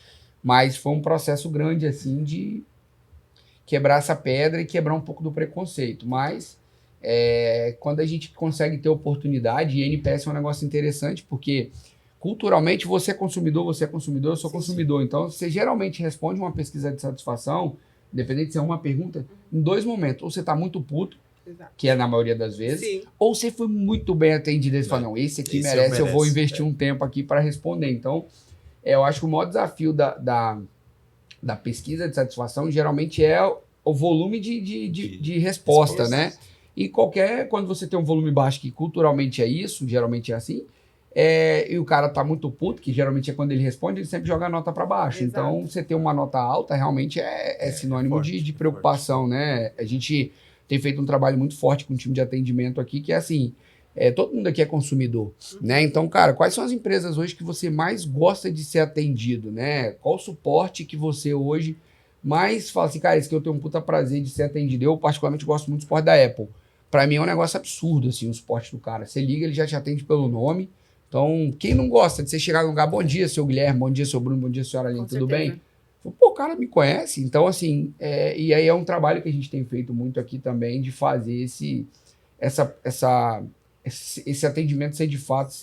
mas foi um processo grande assim de quebrar essa pedra e quebrar um pouco do preconceito. Mas quando a gente consegue ter oportunidade, e NPS é um negócio interessante porque culturalmente, você é consumidor, eu sou consumidor. Então, você geralmente responde uma pesquisa de satisfação, independente se é uma pergunta, em 2 momentos. Ou você está muito puto, que é na maioria das vezes, ou você foi muito bem atendido e você fala, não, esse aqui merece, eu vou investir um tempo aqui para responder. Então, eu acho que o maior desafio da pesquisa de satisfação geralmente é o volume de resposta, né? E quando você tem um volume baixo, que culturalmente é isso, geralmente é assim, e o cara tá muito puto, que geralmente é quando ele responde, ele sempre joga a nota para baixo. Exato. Então, você ter uma nota alta realmente é sinônimo forte, de preocupação, né? A gente tem feito um trabalho muito forte com o time de atendimento aqui, que é assim, todo mundo aqui é consumidor, né? Então, cara, quais são as empresas hoje que você mais gosta de ser atendido, né? Qual o suporte que você hoje mais fala assim, cara, esse que eu tenho um puta prazer de ser atendido. Eu, particularmente, gosto muito do suporte da Apple. Pra mim é um negócio absurdo, assim, o suporte do cara. Você liga, ele já te atende pelo nome. Então, quem não gosta de você chegar no lugar, bom dia, seu Guilherme, bom dia, seu Bruno, bom dia, senhora Aline, tudo bem? Pô, o cara me conhece. Então, assim, e aí é um trabalho que a gente tem feito muito aqui também, de fazer esse atendimento ser de fato,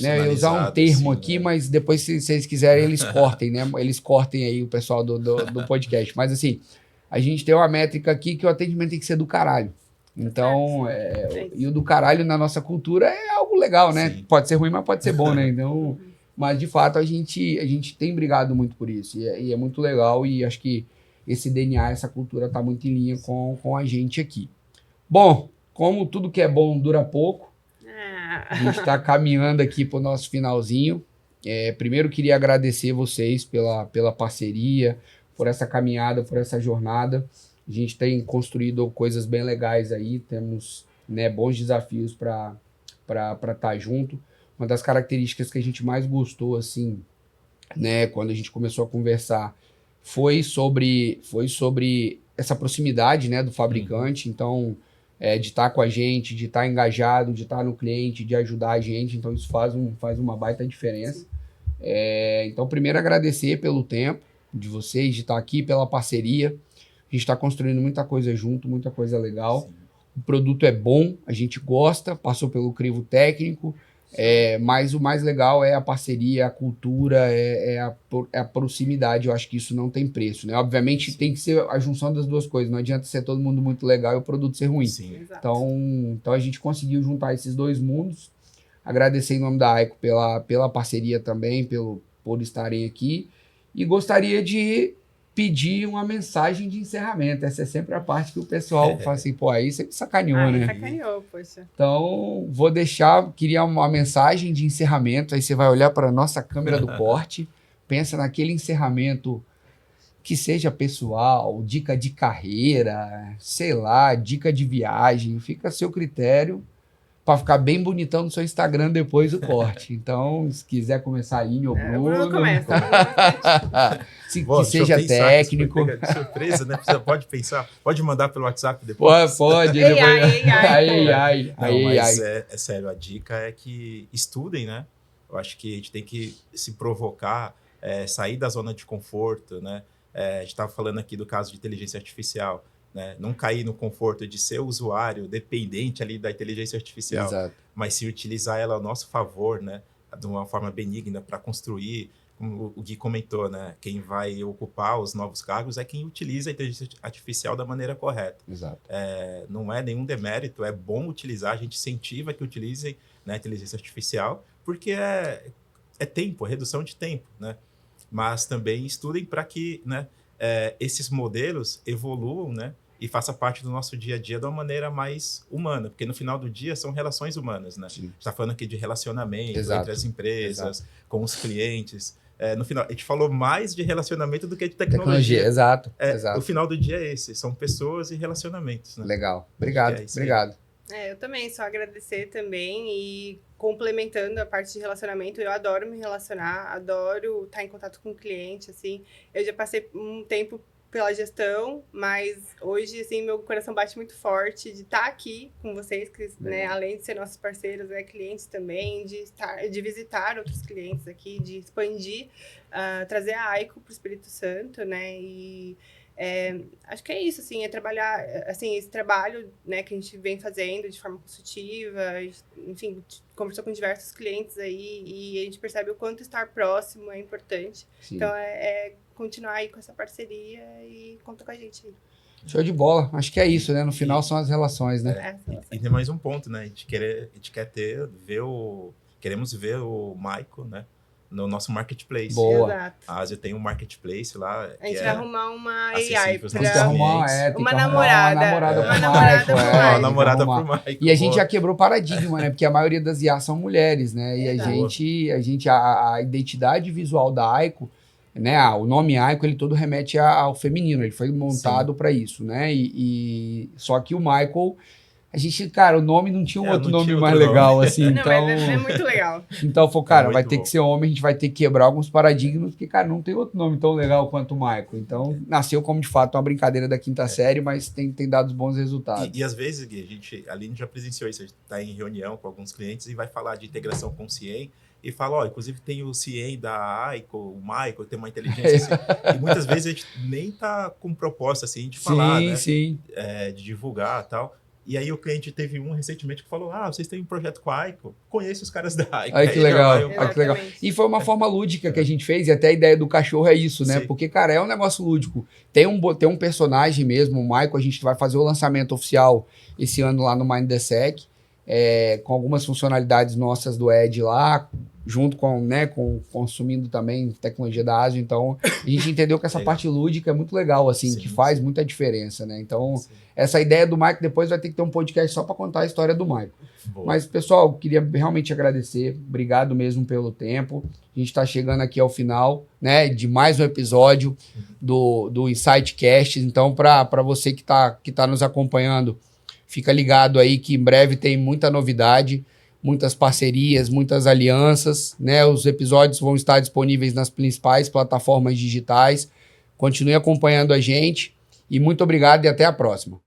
né, eu usar um termo assim, aqui, mas depois, se vocês quiserem, eles cortem, né? Eles cortem aí o pessoal do podcast. Mas, assim, a gente tem uma métrica aqui que o atendimento tem que ser do caralho. Então, e o do caralho na nossa cultura é algo legal, né? Sim. Pode ser ruim, mas pode ser bom, né? Então, mas de fato a gente tem brigado muito por isso. E é muito legal e acho que esse DNA, essa cultura tá muito em linha com a gente aqui. Bom, como tudo que é bom dura pouco, a gente está caminhando aqui para o nosso finalzinho. Primeiro queria agradecer vocês pela parceria, por essa caminhada, por essa jornada. A gente tem construído coisas bem legais aí, temos, né, bons desafios para estar junto. Uma das características que a gente mais gostou, assim, né, quando a gente começou a conversar, foi sobre essa proximidade, né, do fabricante. Então, de estar com a gente, de estar engajado, de estar no cliente, de ajudar a gente. Então, isso faz uma baita diferença. Então, primeiro, agradecer pelo tempo de vocês, de estar aqui, pela parceria. A gente está construindo muita coisa junto, muita coisa legal. Sim. O produto é bom, a gente gosta, passou pelo crivo técnico, mas o mais legal é a parceria, a cultura, a proximidade. Eu acho que isso não tem preço, né? Obviamente, sim, tem que ser a junção das duas coisas. Não adianta ser todo mundo muito legal e o produto ser ruim. Sim. Então a gente conseguiu juntar esses dois mundos. Agradecer em nome da Aiko pela parceria também, por estarem aqui. E gostaria de pedir uma mensagem de encerramento. Essa é sempre a parte que o pessoal fala assim, pô, aí você me sacaneou, né? Sacaneou, poxa. Então, queria uma mensagem de encerramento, aí você vai olhar para a nossa câmera do corte, pensa naquele encerramento que seja pessoal, dica de carreira, sei lá, dica de viagem, fica a seu critério, para ficar bem bonitão no seu Instagram depois do corte. Então, se quiser começar a Aline ou Bruno... Começa. que seja técnico. De surpresa, né? Você pode pensar, pode mandar pelo WhatsApp depois. Pode. Mas é sério, a dica é que estudem, né? Eu acho que a gente tem que se provocar, sair da zona de conforto, né? A gente estava falando aqui do caso de inteligência artificial. Né? Não cair no conforto de ser usuário dependente ali da inteligência artificial, exato, mas se utilizar ela ao nosso favor, né? De uma forma benigna para construir como o Gui comentou, né? Quem vai ocupar os novos cargos é quem utiliza a inteligência artificial da maneira correta. Exato. Não é nenhum demérito, é bom utilizar, a gente incentiva que utilizem, né, a inteligência artificial, porque é tempo, é redução de tempo, né? Mas também estudem para que, né, esses modelos evoluam, né, e faça parte do nosso dia a dia de uma maneira mais humana, porque no final do dia são relações humanas, né? A gente está falando aqui de relacionamento entre as empresas, com os clientes. No final, a gente falou mais de relacionamento do que de tecnologia. Exato. O final do dia é esse, são pessoas e relacionamentos. Né? Legal, obrigado, obrigado. Eu também, só agradecer também e complementando a parte de relacionamento, eu adoro me relacionar, adoro estar em contato com o cliente, assim. Eu já passei um tempo pela gestão, mas hoje, assim, meu coração bate muito forte de estar aqui com vocês, que, né, além de ser nossos parceiros, clientes também, de visitar outros clientes aqui, de expandir, trazer a Aiko para o Espírito Santo, né, e acho que é isso, assim, é trabalhar, assim, esse trabalho, né, que a gente vem fazendo de forma consultiva, enfim, conversou com diversos clientes aí e a gente percebe o quanto estar próximo é importante. Sim. Então, continuar aí com essa parceria e conta com a gente aí. Show de bola. Acho que é isso, né? No final são as relações, né? E tem mais um ponto, né? A gente quer queremos ver o Michael, né? No nosso marketplace. Boa. Exato. A Ásia tem um marketplace lá. A gente vai arrumar uma AI uma namorada pro Michael. E a gente já quebrou paradigma, né? Porque a maioria das IA são mulheres, né? E a identidade visual da Aiko, né? O nome Aiko, ele todo remete ao feminino. Ele foi montado para isso, né? Só que o Michael... A gente, cara, o nome não tinha outro nome mais legal, assim. Não, então, mas é muito legal. Então, falou, cara, vai ter que ser homem, a gente vai ter que quebrar alguns paradigmas, porque, cara, não tem outro nome tão legal quanto o Michael. Então, nasceu como, de fato, uma brincadeira da quinta série, mas tem dado bons resultados. E às vezes, Gui, a Aline já presenciou isso, a gente está em reunião com alguns clientes e vai falar de integração com o CIEM, e fala, inclusive tem o CIEM da Aiko, o Michael, tem uma inteligência assim. E muitas vezes a gente nem tá com proposta, assim, de falar, né? Sim. De divulgar e tal. E aí o cliente teve recentemente que falou, vocês têm um projeto com a Aiko? Conheço os caras da Aiko. Ai, que legal. Que legal. E foi uma forma lúdica que a gente fez, e até a ideia do cachorro é isso, né? Sim. Porque, cara, é um negócio lúdico. Tem um personagem mesmo, o Michael, a gente vai fazer o lançamento oficial esse ano lá no Mind the Sec, com algumas funcionalidades nossas do Ed lá, junto com, né, consumindo também tecnologia da Ásia. Então, a gente entendeu que essa parte lúdica é muito legal, assim, que faz muita diferença, né? Então, essa ideia do Michael, depois vai ter que ter um podcast só para contar a história do Michael. Boa. Mas, pessoal, queria realmente agradecer. Obrigado mesmo pelo tempo. A gente está chegando aqui ao final, né, de mais um episódio do InsightCast. Então, para você que tá nos acompanhando, fica ligado aí que em breve tem muita novidade, muitas parcerias, muitas alianças, né? Os episódios vão estar disponíveis nas principais plataformas digitais. Continue acompanhando a gente e muito obrigado e até a próxima.